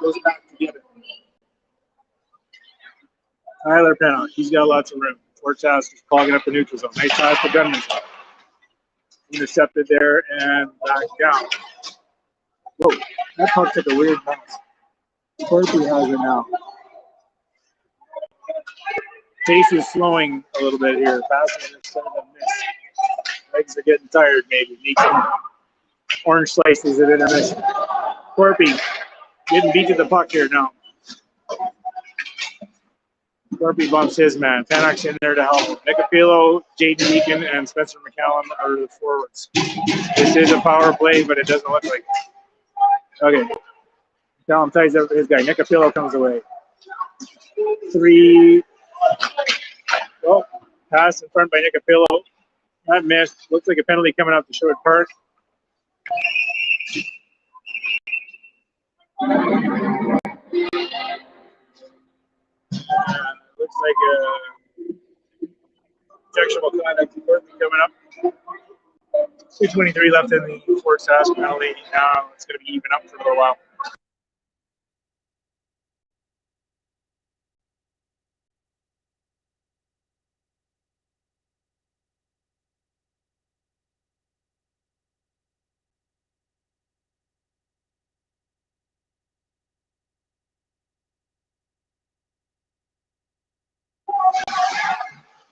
Goes back together. Tyler Pennock, he's got lots of room. Fort Sask is clogging up the neutral zone. Nice pass to Gunman. Intercepted there and back down. Whoa, that puck took a weird bounce. Corky has it now. Pace is slowing a little bit here. Passing instead of miss. Legs are getting tired, maybe. Need some orange slices at intermission. Corpy getting beat to the puck here now. Corpy bumps his man. Pannock's in there to help. Nicapilo, Jaden Deacon, and Spencer McCallum are the forwards. This is a power play, but it doesn't look like it. Okay. McCallum ties up his guy. Nicapilo comes away. 3. Oh, pass in front by Nicapilo. That missed. Looks like a penalty coming up to Sherwood Park. Looks like a objectionable conduct coming up. 2:23 left in the Fort Sask penalty. Now it's going to be even up for a little while.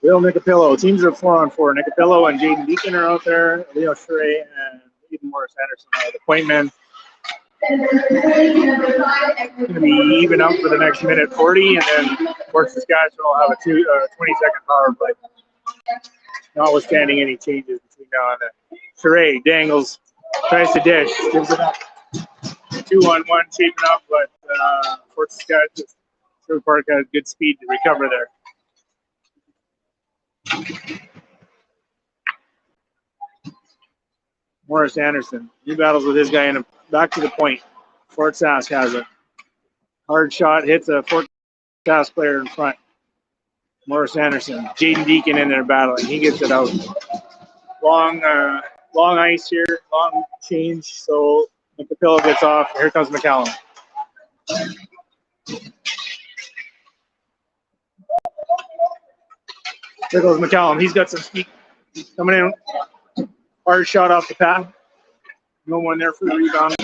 Will Nicapilo. Teams are 4-on-4. Nicapilo and Jaden Deacon are out there. Leo Sherray and even Morris Anderson are the point men. It's going to be even up for the next minute 40, and then Fort Saskatchewan will have a 20-second power play. Notwithstanding any changes between now and then. Sherray dangles, tries to dish, gives it up. 2-on-1 shaping up, but Fort Saskatchewan, Sherwood Park has good speed to recover there. Morris Anderson, he battles with his guy in back to the point. Fort Sask has it. Hard shot, hits a Fort Sask player in front. Morris Anderson, Jaden Deacon in there battling. He gets it out. Long ice here, long change. So Nicapilo gets off. Here comes McCallum. There goes McCallum. He's got some speed coming in. Hard shot off the pad. No one there for the rebound.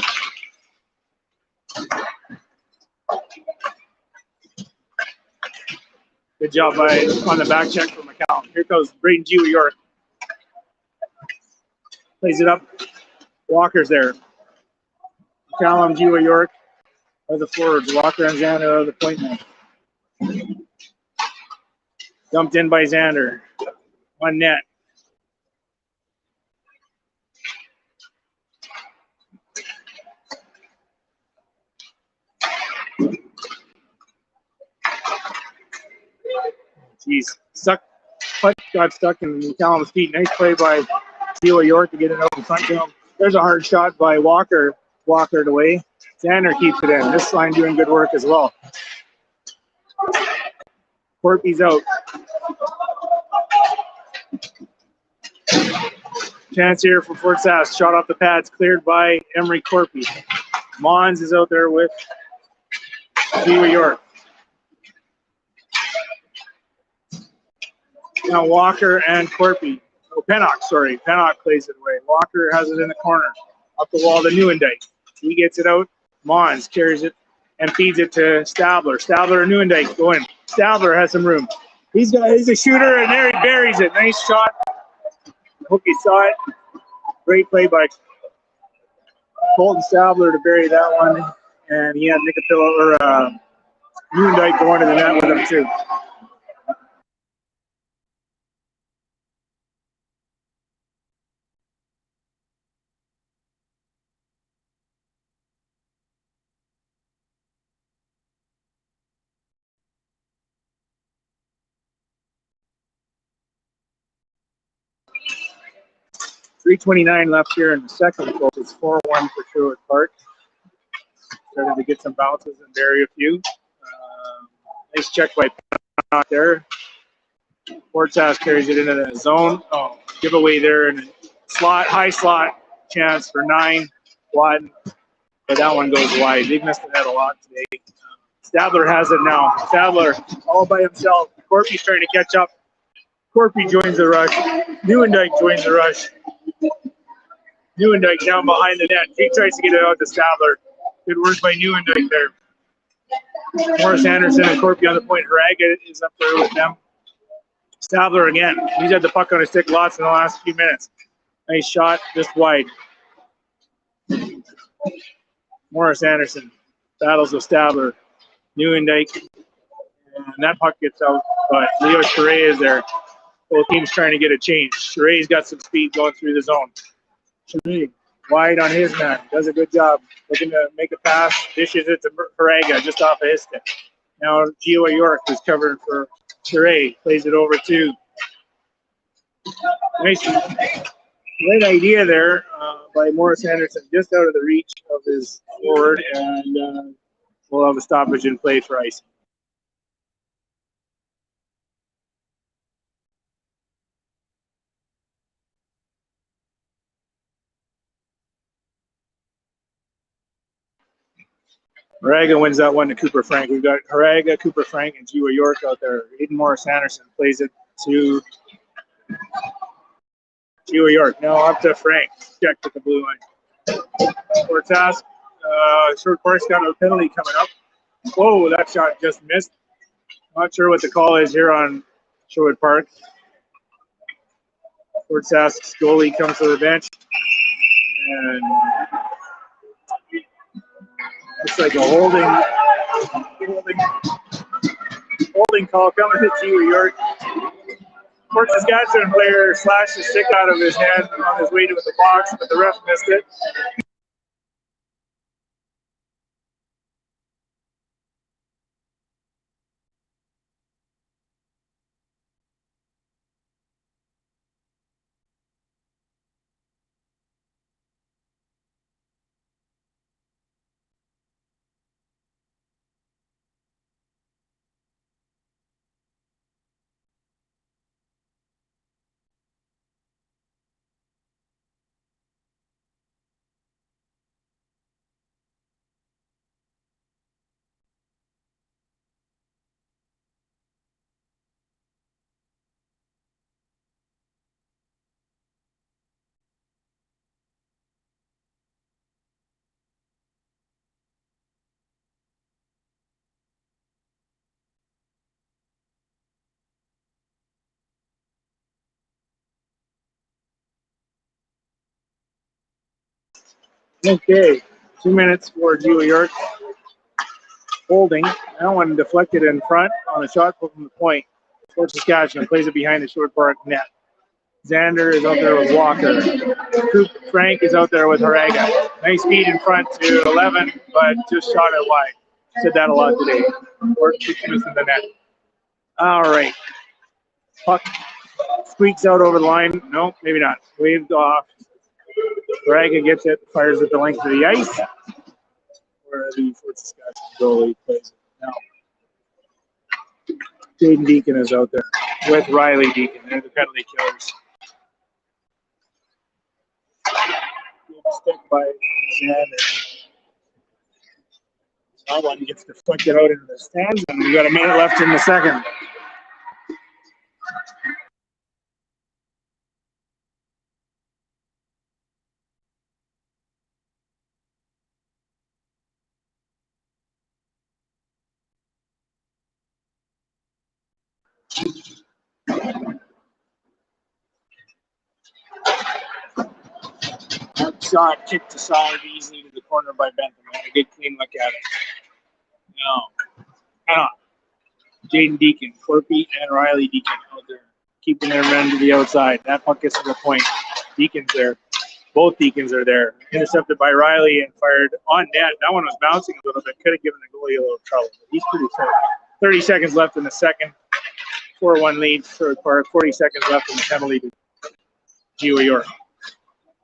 Good job on the back check from McCallum. Here goes Braden G. York. Plays it up. Walker's there. McCallum, G. York are the forwards. Walker and Xander are the point men. Dumped in by Xander. One net. Jeez. Puck got stuck in McCallum's feet. Nice play by Gila York to get it out in front to him. There's a hard shot by Walker. Walker away. Xander keeps it in. This line doing good work as well. Corpy's out. Chance here for Fort Sask. Shot off the pads, cleared by Emery Corpy. Mons is out there with Gila York. Now Walker and Corpy. Oh, Pennock, sorry. Pennock plays it away. Walker has it in the corner. Up the wall to Nieuwendyk. He gets it out. Mons carries it and feeds it to Stabler. Stabler and Nieuwendyk go in. Stabler has some room. He's a shooter, and there he buries it. Nice shot. I hope you saw it. Great play by Colton Stabler to bury that one. And he had Nicapilo or Nieuwendyk going to the net with him too. .329 left here in the second goal. It's 4-1 for Sherwood Park. Started to get some bounces and bury a few. Nice check by Pennock there. Fort Sask carries it into the zone. Oh, giveaway there and slot, high slot chance for 9. Wide, but that one goes wide. They've missed the net a lot today. Stabler has it now. Stabler all by himself. Corpy's trying to catch up. Corpy joins the rush. Nieuwendyk joins the rush. Nieuwendyk down behind the net. He tries to get it out to Stabler. Good work by Nieuwendyk there. Morris Anderson and Corpy on the point. Haraga is up there with them. Stabler again. He's had the puck on his stick lots in the last few minutes. Nice shot, just wide. Morris Anderson battles with Stabler. Nieuwendyk And that puck gets out, but Leo Charest is there. Both teams trying to get a change. Charest's got some speed going through the zone. Charest wide on his man, does a good job. Looking to make a pass, dishes it to Haraga just off of his stick. Now Gio York is covering for Charest, plays it over to. Nice, great idea there by Morris Anderson, just out of the reach of his forward, and we'll have a stoppage in play for ice. Haraga wins that one to Cooper Frank. We've got Haraga, Cooper Frank, and Gio York out there. Aiden Morris Anderson plays it to Gio York. Now up to Frank. Checked at the blue line. For task. Short course got a penalty coming up. Whoa, that shot just missed. Not sure what the call is here on Sherwood Park. Fort Sask's goalie comes to the bench. And looks like a holding call coming to Gio York. Fort Saskatchewan player slashed the stick out of his hand on his way to the box, but the ref missed it. Okay, 2 minutes for Gio York. Holding. That one deflected in front on a shot from the point. Fort Saskatchewan plays it behind the Short Park net. Xander is out there with Walker. Coop Frank is out there with Haraga. Nice speed in front to 11, but just shot it wide. Said that a lot today. Fort keeps missing the net. All right. Puck squeaks out over the line. No, maybe not. Waved off. Haraga gets it, fires it the length of the ice. Where the Fort Saskatchewan goalie plays it now. Jaden Deacon is out there with Riley Deacon. They're the penalty killers. Stick by Xander. That one gets deflected out into the stands, and we got a minute left in the second. That shot kicked aside easily to the corner by Bentham. Had a good clean look at it. No. Cannot. Jaden Deacon, Corpy, and Riley Deacon out there, keeping their men to the outside. That puck gets to the point. Deacon's there. Both Deacons are there. Intercepted by Riley and fired on net. That one was bouncing a little bit. Could have given the goalie a little trouble. But he's pretty safe. 30 seconds left in the second. 4-1 lead for Park. 40 seconds left in the penalty to Gio York.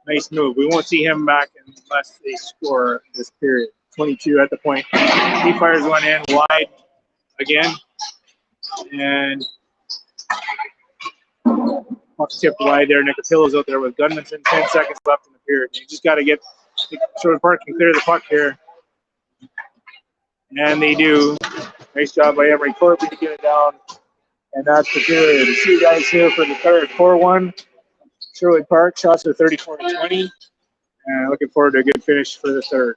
Nice move. We won't see him back unless they score this period. 22 at the point. He fires one in wide again. And puck tipped wide there. Nicotillo's out there with Gunmanson. 10 seconds left in the period. You just got to get Sherwood Park can clear the puck here. And they do. Nice job by Emery Corby to get it down. And that's the period. See you guys here for the third. 4-1. Sherwood Park. Shots are 34-20. And looking forward to a good finish for the third.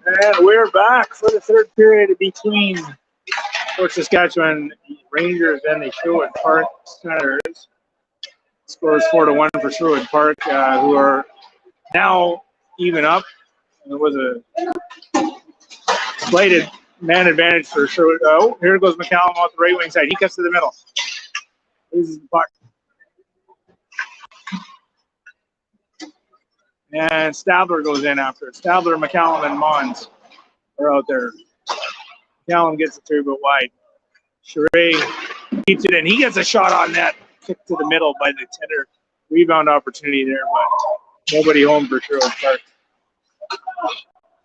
And we're back for the third period between Fort Saskatchewan Rangers and the Sherwood Park Senators. Scores 4-1 for Sherwood Park, who are now even up. And it was a slighted man advantage for Sherwood. Oh, here goes McCallum off the right wing side. He cuts to the middle. Loses the puck. And Stabler goes in after. Stabler, McCallum, and Mons are out there. McCallum gets it through, but wide. Charest keeps it in. He gets a shot on net. Kicked to the middle by the tender. Rebound opportunity there, but nobody home for Sherwood Park.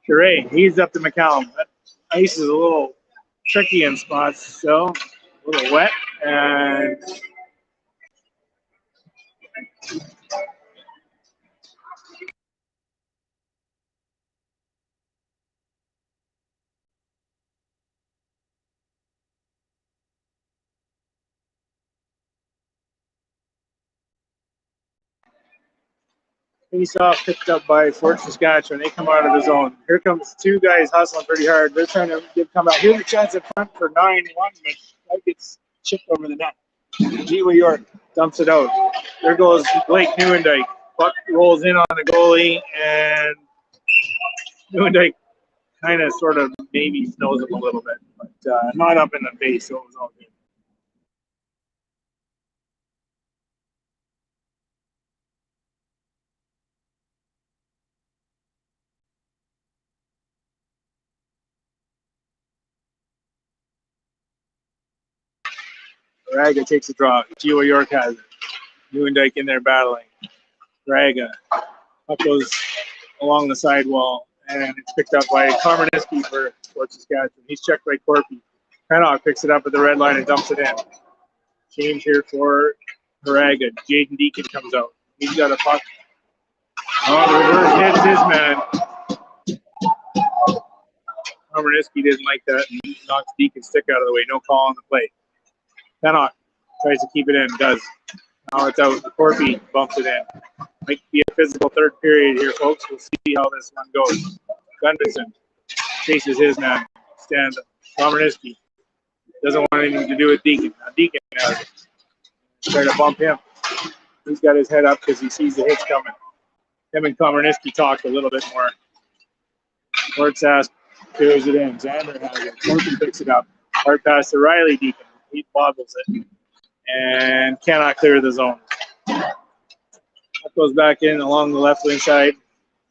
Charest, he's up to McCallum. That ice is a little tricky in spots, so a little wet. And face-off picked up by Fort Saskatchewan. They come out of the zone. Here comes two guys hustling pretty hard. They're trying to come out. Here's a chance at front for 9-1, but that gets chipped over the net. Jiwa York dumps it out. There goes Blake Nieuwendyk. Puck rolls in on the goalie, and Nieuwendyk kind of sort of maybe snows him a little bit, but not up in the face, so it was all good. Braga takes a draw. Jiwa York has it. Nieuwendyk in there battling. Braga. Puck goes along the sidewall, and it's picked up by Karmaniski for Fort Saskatchewan. He's checked by Corpy. Pennock picks it up at the red line and dumps it in. Change here for Braga. Jaden Deacon comes out. He's got a puck. Oh, the reverse hits his man. Karmaniski didn't like that. He knocks Deacon's stick out of the way. No call on the play. Pennock tries to keep it in. Does. Now it's out. Corpy bumps it in. Might be a physical third period here, folks. We'll see how this one goes. Gunderson chases his man. Stands up. Karmaniski doesn't want anything to do with Deacon. Now Deacon has it. Trying to bump him. He's got his head up because he sees the hits coming. Him and Karmaniski talked a little bit more. Hortsask clears it in. Xander has it. Corpy picks it up. Hard pass to Riley Deacon. He bobbles it and cannot clear the zone. That goes back in along the left wing side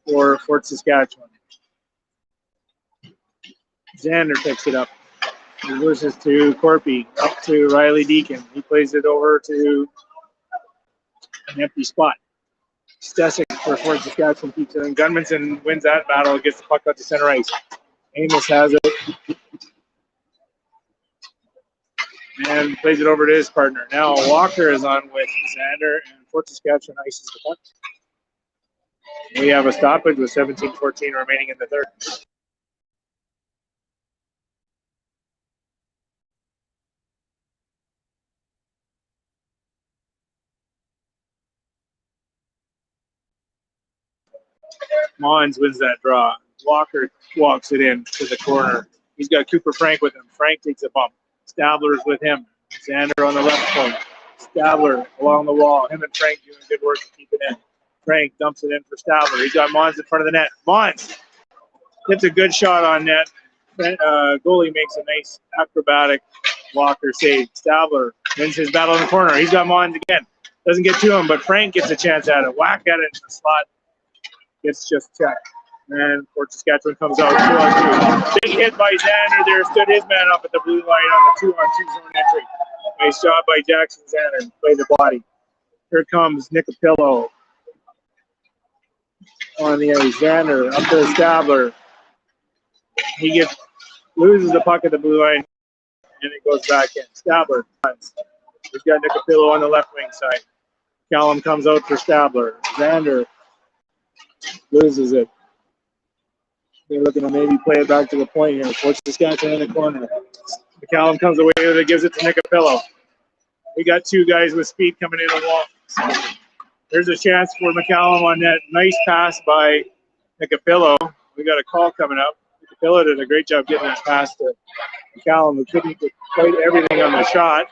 for Fort Saskatchewan. Xander picks it up. He loses to Corpy, up to Riley Deacon. He plays it over to an empty spot. Stesic for Fort Saskatchewan keeps it in. Gunmanson wins that battle, gets the puck out to center ice. Amos has it. And plays it over to his partner. Now Walker is on with Xander, and Fort Saskatchewan ices the puck. We have a stoppage with 17-14 remaining in the third. Mons wins that draw. Walker walks it in to the corner. He's got Cooper Frank with him. Frank takes a bump. Stabler's with him. Xander on the left point. Stabler along the wall. Him and Frank doing good work to keep it in. Frank dumps it in for Stabler. He's got Mons in front of the net. Mons gets a good shot on net. Goalie makes a nice acrobatic Walker save. Stabler wins his battle in the corner. He's got Mons again. Doesn't get to him, but Frank gets a chance at it. Whack at it in the slot. Gets just checked. And Fort Saskatchewan comes out 2-on-2. Big hit by Xander there. Stood his man up at the blue line on the 2-on-2 zone entry. Nice job by Jackson Xander. Play the body. Here comes Nicapillo on the ice. Xander up to Stabler. He loses the puck at the blue line, and it goes back in. Stabler runs. He's got Nicapillo on the left wing side. Callum comes out for Stabler. Xander loses it. They're looking to maybe play it back to the point here. Fort Saskatchewan in the corner. McCallum comes away with it, gives it to Nicapillo. We got two guys with speed coming in the wall. There's a chance for McCallum on that. Nice pass by Nicapillo. We got a call coming up. Phil did a great job getting that pass to McCallum, who couldn't get quite everything on the shot.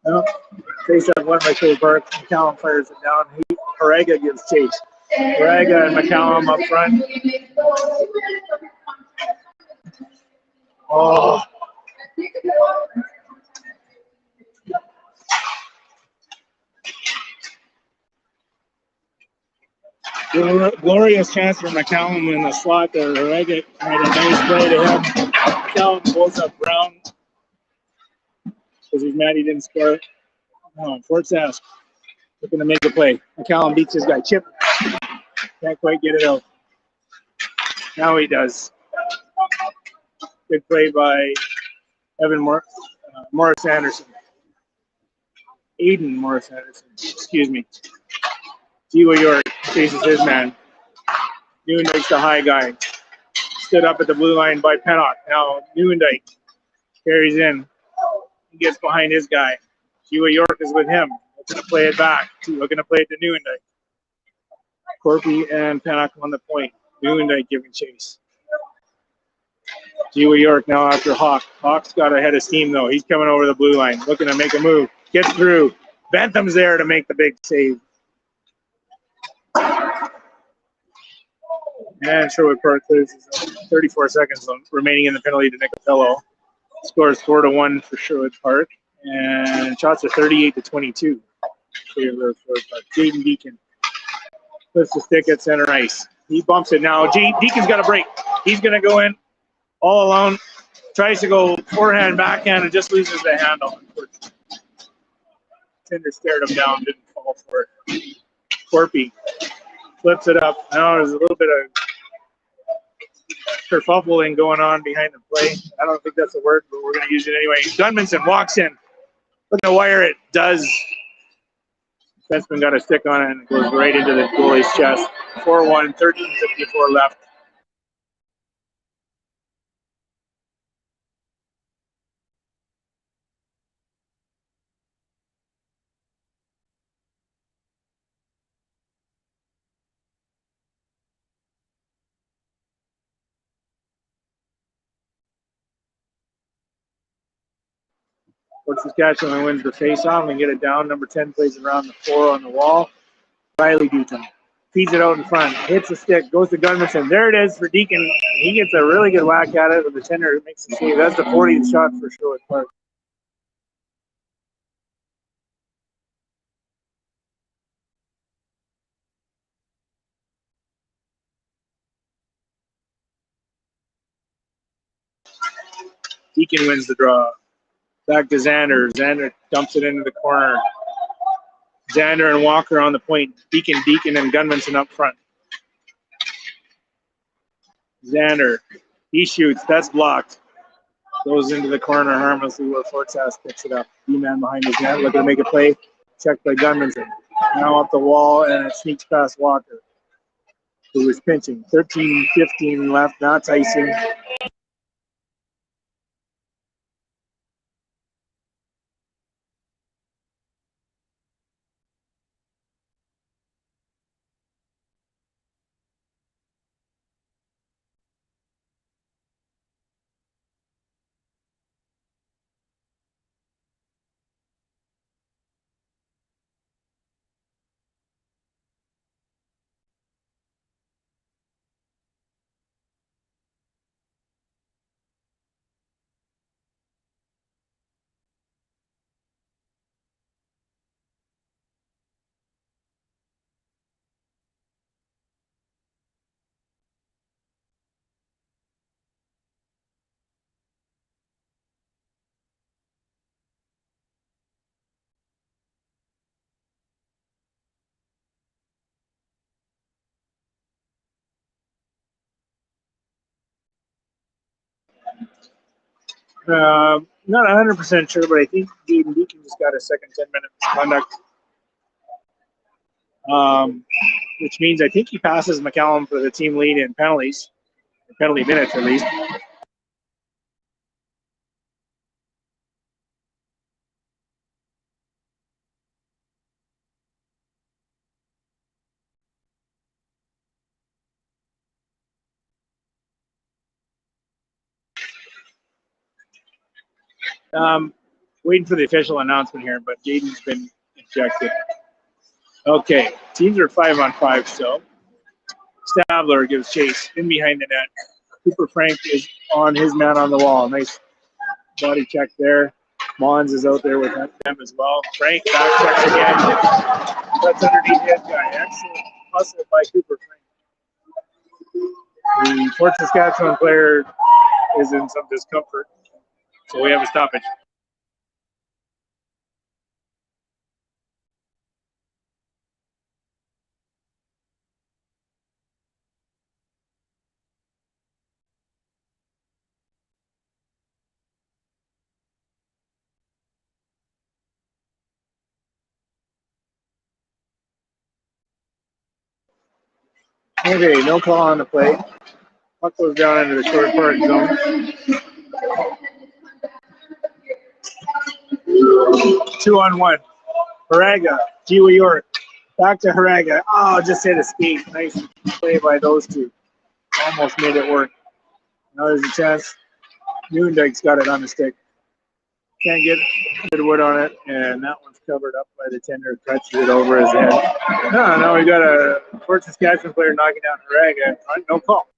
Well, face up one by Cole Burke. McCallum fires it down. Harega gives chase. Harega and McCallum up front. Oh. Glorious chance for McCallum in the slot there. Harega made a nice play to him. McCallum pulls up Brown because he's mad he didn't score. Oh, Fort Sask looking to make a play. McCallum beats his guy. Chip can't quite get it out. Now he does. Good play by Morris Anderson. Aiden Morris Anderson. Excuse me. Jiwa York faces his man. Newendike's the high guy. Stood up at the blue line by Pennock. Now Newendike carries in. He gets behind his guy. Jiwa York is with him. Looking to play it back. Looking to play it to Newendike. Corpy and Pennock on the point. Newendike giving chase. Jiwa York now after Hawk. Hawk's got ahead of steam though. He's coming over the blue line. Looking to make a move. Gets through. Bentham's there to make the big save. And Sherwood Park clears 34 seconds remaining in the penalty to Nicopello. Scores 4-1 for Sherwood Park. And shots are 38-22. Jaden Deacon puts the stick at center ice. He bumps it now. Deacon's got a break. He's going to go in all alone. Tries to go forehand, backhand, and just loses the handle. Tinder stared him down, didn't fall for it. Corpy flips it up. Now there's a little bit of kerfuffling going on behind the play. I don't think that's a word, but we're going to use it anyway. Gunmanson walks in. Looking to wire it. Does. Defenseman got a stick on it and it goes right into the goalie's chest. 4-1, 13:54 left. Fort Saskatchewan wins the face-off and get it down. Number 10 plays it around the 4 on the wall. Riley Deacon feeds it out in front, hits the stick, goes to Gunderson. There it is for Deacon. He gets a really good whack at it with the tender. Makes the save. That's the 40th shot for Sherwood Park. Deacon wins the draw. Back to Xander. Xander dumps it into the corner. Xander and Walker on the point. Deacon, and Gunmanson up front. Xander, he shoots. That's blocked. Goes into the corner harmlessly where Fort Sask picks it up. D-man behind his net, looking to make a play. Checked by Gunmanson. Now up the wall, and it sneaks past Walker, who is pinching. 13:15 left. That's icing. Not 100% sure, but I think Jaden Deacon just got a second 10-minute misconduct, which means I think he passes McCallum for the team lead in penalties, penalty minutes at least. Waiting for the official announcement here, but Jaden's been ejected. Okay, teams are 5-on-5 still. Stabler gives chase in behind the net. Cooper Frank is on his man on the wall. Nice body check there. Mons is out there with them as well. Frank back checks again. That's underneath his guy. Excellent hustle by Cooper Frank. The Fort Saskatchewan player is in some discomfort, so we have a stoppage. Okay, no call on the play. Puck goes down into the short part zone. 2-on-1. Haraga, Jiwa York. Back to Haraga. Oh, just hit a skate. Nice play by those two. Almost made it work. Now there's a chance. Newendike's got it on the stick. Can't get good wood on it, and that one's covered up by the tender. Touches it over his head. No, now we got a Fort Saskatchewan player knocking down Haraga. No call.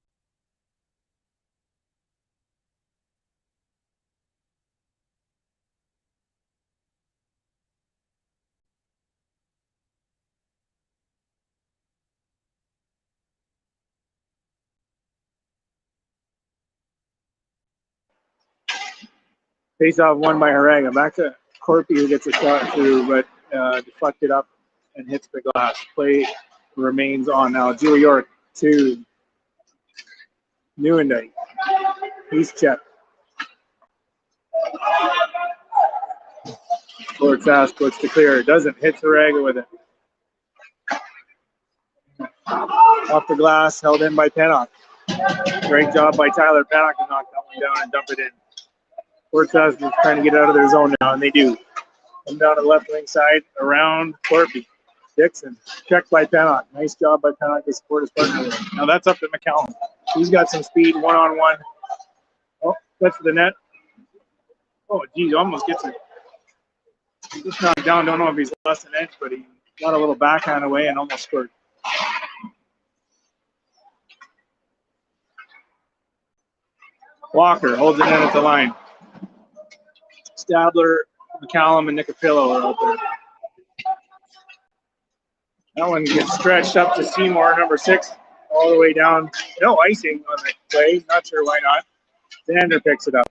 Face off won by Haraga. Back to Corpy, who gets a shot through, but deflected up and hits the glass. Play remains on now. Jiwa York to Newendike. He's checked. Fort Sask looks to clear. Doesn't hit Haraga with it. Off the glass, held in by Pennock. Great job by Tyler Pennock to knock that one down and dump it in. Fort Sask is trying to get out of their zone now, and they do. Come down to the left wing side, around Corpy. Dixon, checked by Pennock. Nice job by Pennock to support his partner. Now that's up to McCallum. He's got some speed, one-on-one. Oh, that's the net. Oh, geez, almost gets it. Just knocked down. Don't know if he's less an inch, but he got a little backhand away and almost scored. Walker holds it in at the line. Stabler, McCallum, and Nicopillo are out there. That one gets stretched up to Seymour, number 6, all the way down. No icing on the play. Not sure why not. Xander picks it up.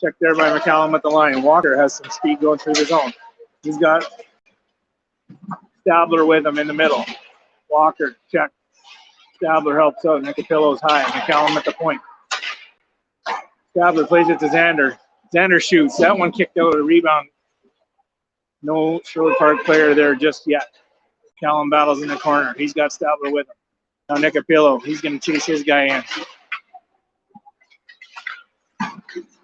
Check there by McCallum at the line. Walker has some speed going through the zone. He's got Stabler with him in the middle. Walker, check. Stabler helps out. Nicopillo's high. McCallum at the point. Stabler plays it to Xander. Xander shoots. That one kicked out a rebound. No Sherwood Park player there just yet. McCallum battles in the corner. He's got Stabler with him. Now Nicopillo. He's going to chase his guy in.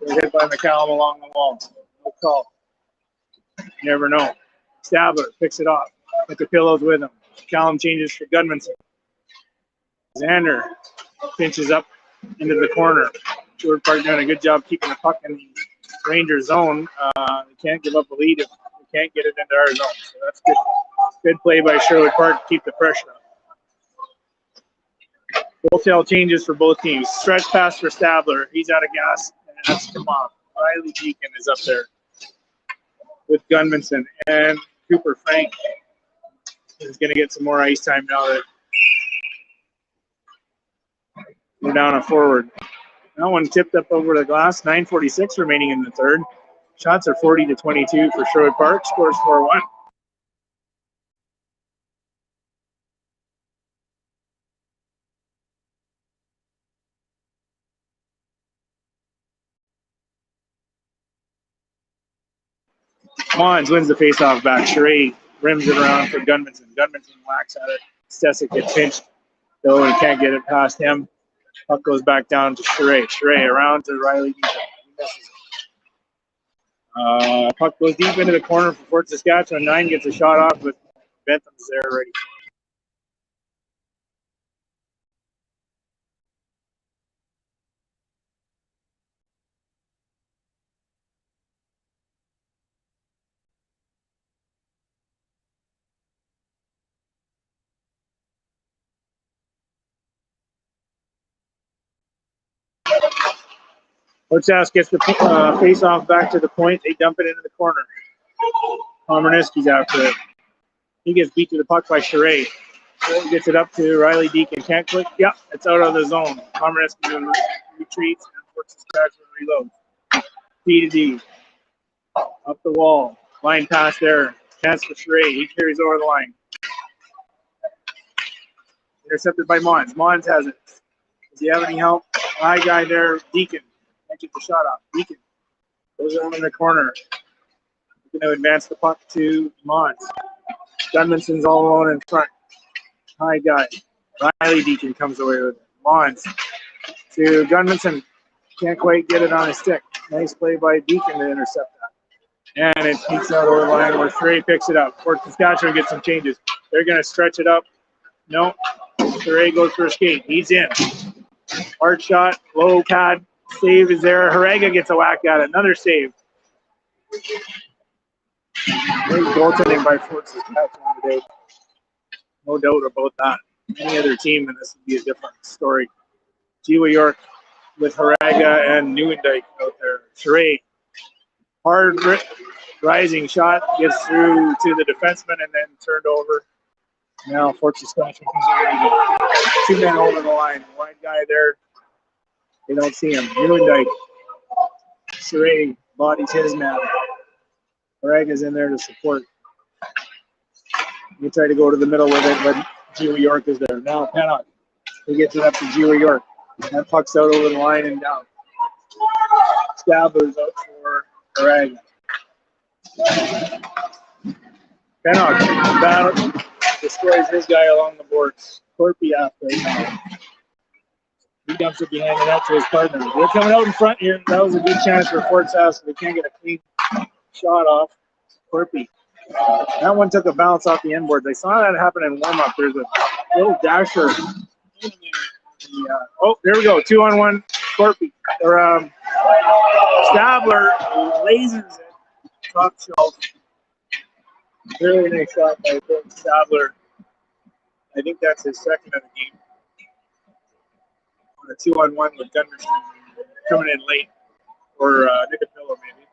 They're hit by McCallum along the wall. No call. You never know. Stabler picks it off. Nicopillo's with him. McCallum changes for Gudmundsson. Xander pinches up into the corner. Sherwood Park doing a good job keeping the puck in Ranger zone. They can't give up a lead if they can't get it into our zone. So that's good. Good play by Sherwood Park to keep the pressure up. Wholesale changes for both teams. Stretch pass for Stabler. He's out of gas, and that's come off. Riley Deacon is up there with Gudmundsson, and Cooper Frank is going to get some more ice time now that we're down a forward. That one tipped up over the glass. 9:46 remaining in the third. Shots are 40-22 for Sherwood Park. Scores 4-1. Mons wins the faceoff back. Sheree rims it around for Gunmanson. Gunmanson whacks at it. Stesic gets pinched, though he can't get it past him. Puck goes back down to Sheree. Sheree around to Riley. He misses it. Puck goes deep into the corner for Fort Saskatchewan. 9 gets a shot off, but Bentham's there ready. Fort Sask gets the face-off back to the point. They dump it into the corner. Pomerniski's after it. He gets beat to the puck by Sheree. Sheree gets it up to Riley Deacon. Can't click. Yep, it's out of the zone. Pomerniski retreats and Fort Saskatchewan reloads. D to D. Up the wall. Line pass there. Chance for Sheree. He carries over the line. Intercepted by Mons. Mons has it. Does he have any help? High guy there. Deacon. Can't get the shot off. Deacon goes around in the corner. Going to advance the puck to Mons. Gunmanson's all alone in front. High guy. Riley Deacon comes away with it. Mons to Gunmanson. Can't quite get it on his stick. Nice play by Deacon to intercept that. And it sneaks out over the line where Sheree picks it up. Fort Saskatchewan gets some changes. They're going to stretch it up. No. Sheree goes for a skate. He's in. Hard shot. Low pad. Save is there. Harega gets a whack at it. Another save. Great goaltending by Fort Saskatchewan today. No doubt about that. Any other team, and this would be a different story. Jiwa York with Harega and Neuendijk out there. Sheree. Hard rising shot. Gets through to the defenseman and then turned over. Now Fort Saskatchewan comes over. 2 men over the line. Wide guy there. They don't see him. Neuendijk. Sheree bodies his man. Harega's in there to support. You try to go to the middle with it, but Jiwa York is there. Now Pennock. He gets it up to Jiwa York. That puck's out over the line and down. Stabler's out for Harega. Pennock battle destroys his guy along the boards. Corpy after it. He dumps it behind the net to his partner. They're coming out in front here. That was a good chance for Fort Sask. They can't get a clean shot off. Corpy. That one took a bounce off the end board. They saw that happen in warm-up. There's a little dasher. Oh, there we go. 2-on-1. Corpy. Or Stabler lasers it. Top shelf. Really nice shot by Stabler. I think that's his second of the game. On a 2-on-1 with Gunderson coming in late. Or Nicapillo, maybe.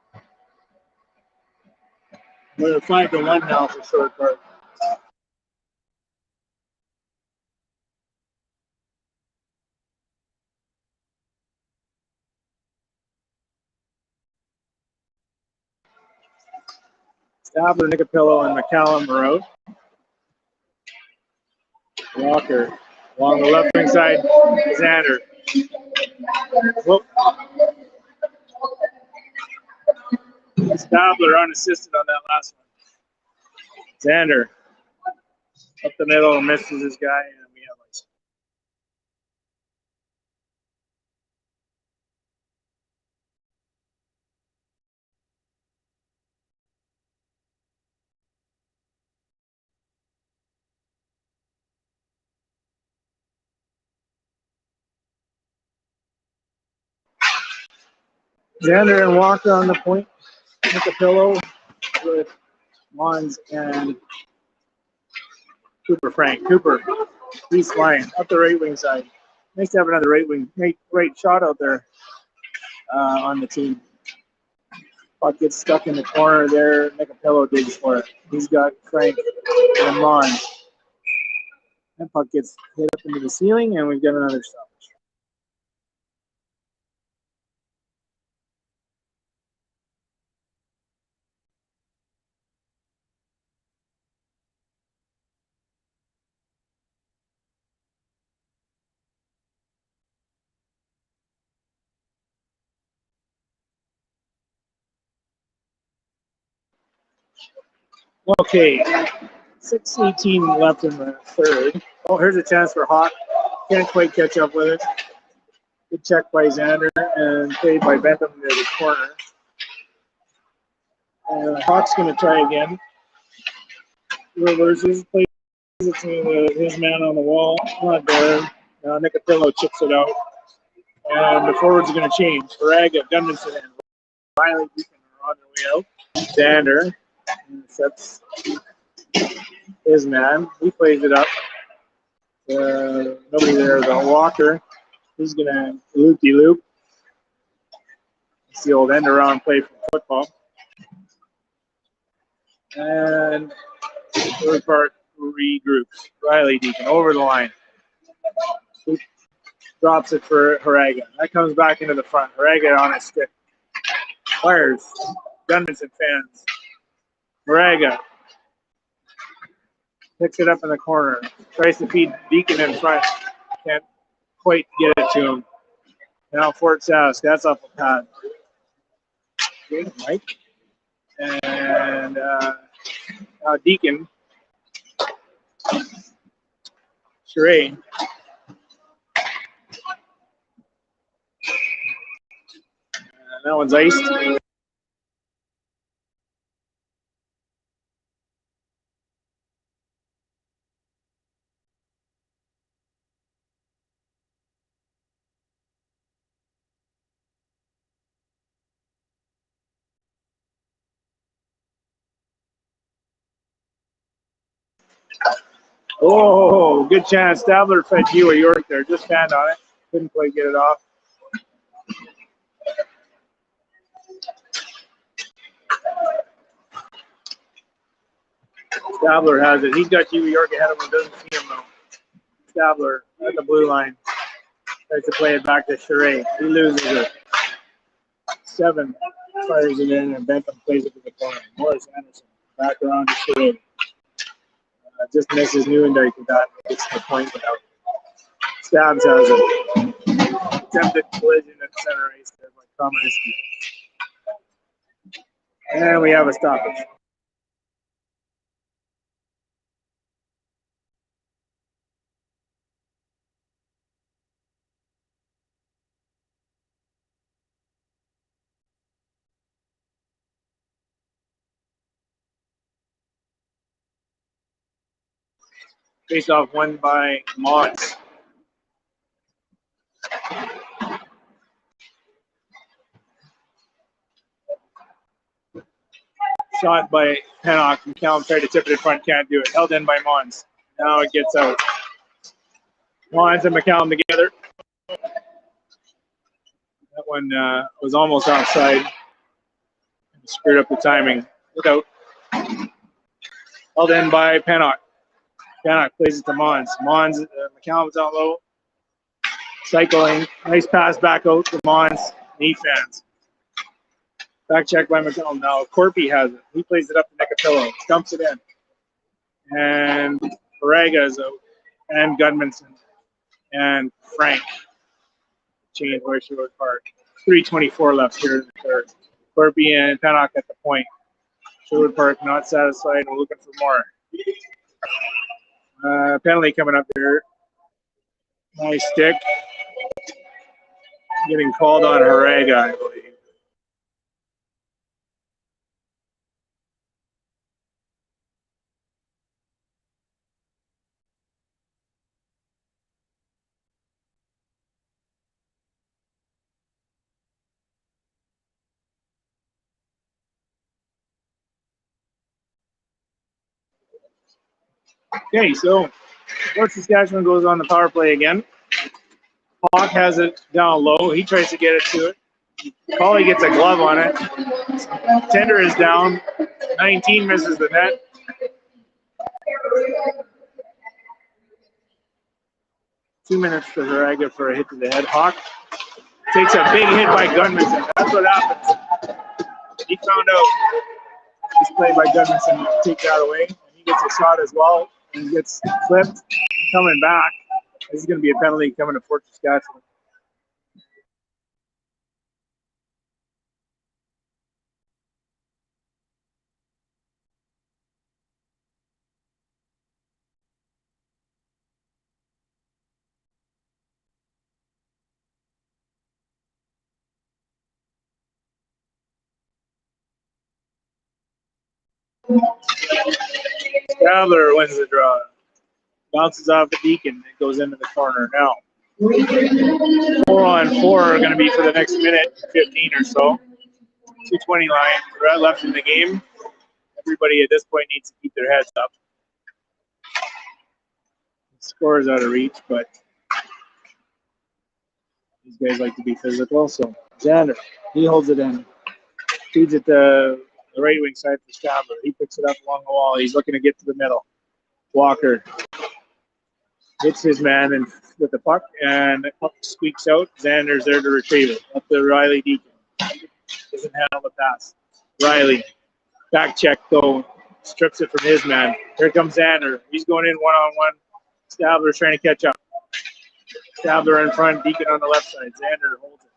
We're 5-1 now for short part. Stabler, Nicapillo, and McCallum are out. Walker along the left wing side. Xander. Whoop. Stabler unassisted on that last one. Xander up the middle, misses his guy, and we have ice. Xander and Walker on the point. Nicapillo with Mons and Frank Cooper. He's flying up the right wing side. Nice to have another right shot out there on the team. Puck gets stuck in the corner there. Nicapillo digs for it. He's got Frank and Mons. That puck gets hit up into the ceiling, and we've got another stoppage. Okay, 6:18 left in the third. Oh, here's a chance for Hawk. Can't quite catch up with it. Good check by Xander and played by Bentham near the corner. Hawk's going to try again. Reverses, plays it to his man on the wall. Not there. Nicapillo chips it out. And the forwards are going to change. Faraga, Gunderson, and Riley Deacon are on their way out. Xander sets his man. He plays it up. Nobody there though. Walker. He's going to loop-de-loop. It's the old end-around play for football. And third part regroups. Riley Deacon over the line. Drops it for Haraga. That comes back into the front. Haraga on his stick. Fires. Gunderson fans. Haraga picks it up in the corner. Tries to feed Deacon in front. Can't quite get it to him. Now Fort Sask. That's off the pad. Good, Mike. And now Deacon. Charade. That one's iced. Oh, good chance. Stabler fed you a York there. Just stand on it. Couldn't quite get it off. Stabler has it. He's got Hugh York ahead of him. Doesn't see him though. Stabler at the blue line. Tries to play it back to Charade. He loses it. 7 fires it in, and Bentham plays it to the corner. Morris Anderson back around to Charade. Just misses Neuendijk with that. Gets to the point without. Stabs has it. Attempted collision at center ice there by Komaniski. And we have a stoppage. Face off won by Mons. Shot by Pennock. McCallum tried to tip it in front, can't do it. Held in by Mons. Now it gets out. Mons and McCallum together. That one was almost offside. Screwed up the timing. Look out. Held in by Pennock. Pennock plays it to Mons. Mons, McCallum's out low. Cycling. Nice pass back out to Mons. Knee fans. Back check by McCallum. Now Corpy has it. He plays it up to Nicapillo. Dumps it in. And Faraga is out. And Gudmundsson. And Frank. Change by Sherwood Park. 3:24 left here in the third. Corpy and Pennock at the point. Sherwood Park not satisfied. We're looking for more. Penalty coming up here. Nice stick. Getting called on Haraga, I believe. Okay, so North Saskatchewan goes on the power play again. Hawk has it down low. He tries to get it to it. Collie gets a glove on it. Tender is down. 19 misses the net. Two minutes for Haraga for a hit to the head. Hawk takes a big hit by Gudmundsson. That's what happens. He found out this play by Gudmundsson to take that away. And he gets a shot as well and gets flipped. Coming back. This is going to be a penalty coming to Fort Saskatchewan. Traveler wins the draw. Bounces off the Deacon. It goes into the corner now. 4-on-4 are going to be for the next minute, 15 or so. 2:20 line. Right left in the game. Everybody at this point needs to keep their heads up. The score is out of reach, but these guys like to be physical. So Xander, he holds it in. Feeds it the right wing side for Stabler. He picks it up along the wall. He's looking to get to the middle. Walker hits his man and with the puck, and the puck squeaks out. Xander's there to retrieve it. Up to Riley Deacon. Doesn't handle the pass. Riley, back check though. Strips it from his man. Here comes Xander. He's going in one-on-one. Stabler's trying to catch up. Stabler in front, Deacon on the left side. Xander holds it.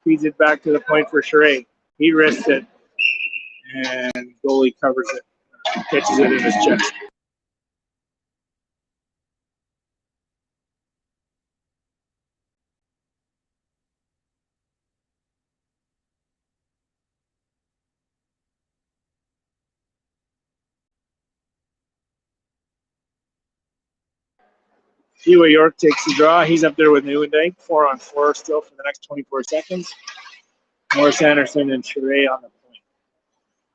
Feeds it back to the point for Charest. He wrists it. And goalie covers it. Catches it in his chest. Hugh York takes the draw. He's up there with Nieuwendyk. 4-on-4 still for the next 24 seconds. Morris Anderson and Charest on the point.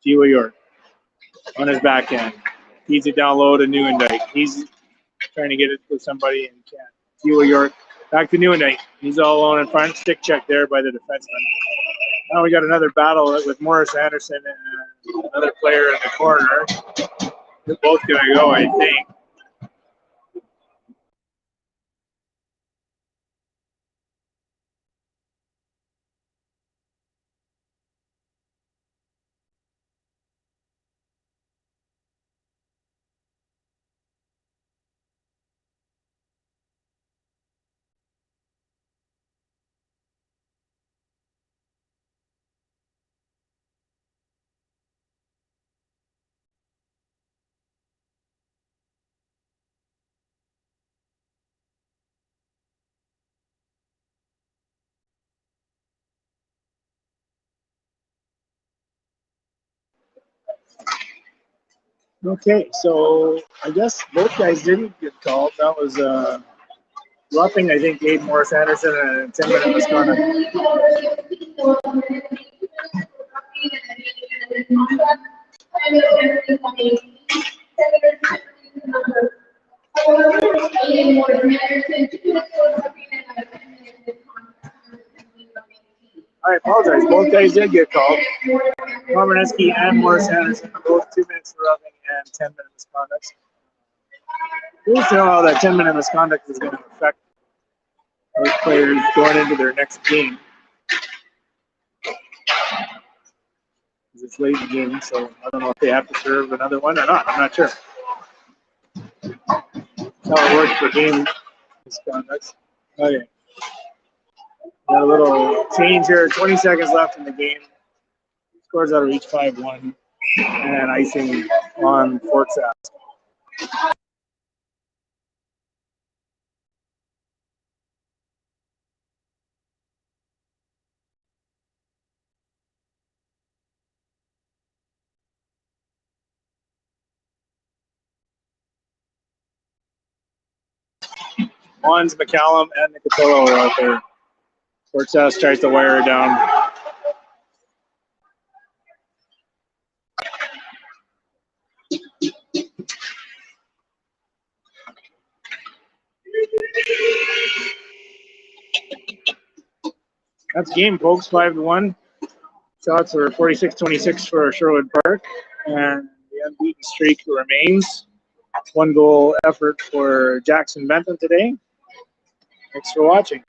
Hugh York on his backhand. Feeds it down low to Nieuwendyk. He's trying to get it to somebody and can't. Hugh York back to Nieuwendyk. He's all alone in front. Stick check there by the defenseman. Now we got another battle with Morris Anderson and another player in the corner. They're both going to go, I think. Okay, so I guess both guys didn't get called. That was roughing, I think, Gabe Morris Anderson and 10-minute misconduct. I apologize. Both guys did get called. Pomeranicky and Morris Anderson, both 2 minutes for roughing and 10-minute misconduct. Curious to know how that 10-minute misconduct is going to affect those players going into their next game. It's late in the game, so I don't know if they have to serve another one or not. I'm not sure. That's how it works for game misconduct. Okay. Got a little change here. 20 seconds left in the game. Scores out of each 5-1. And icing on Fort Sask. Mons, McCallum, and Nicotillo are out there. Fort Sask tries to wire it down. That's game, folks. 5-1. Shots are 46-26 for Sherwood Park, and the unbeaten streak remains. 1 goal effort for Jackson Benton today. Thanks for watching.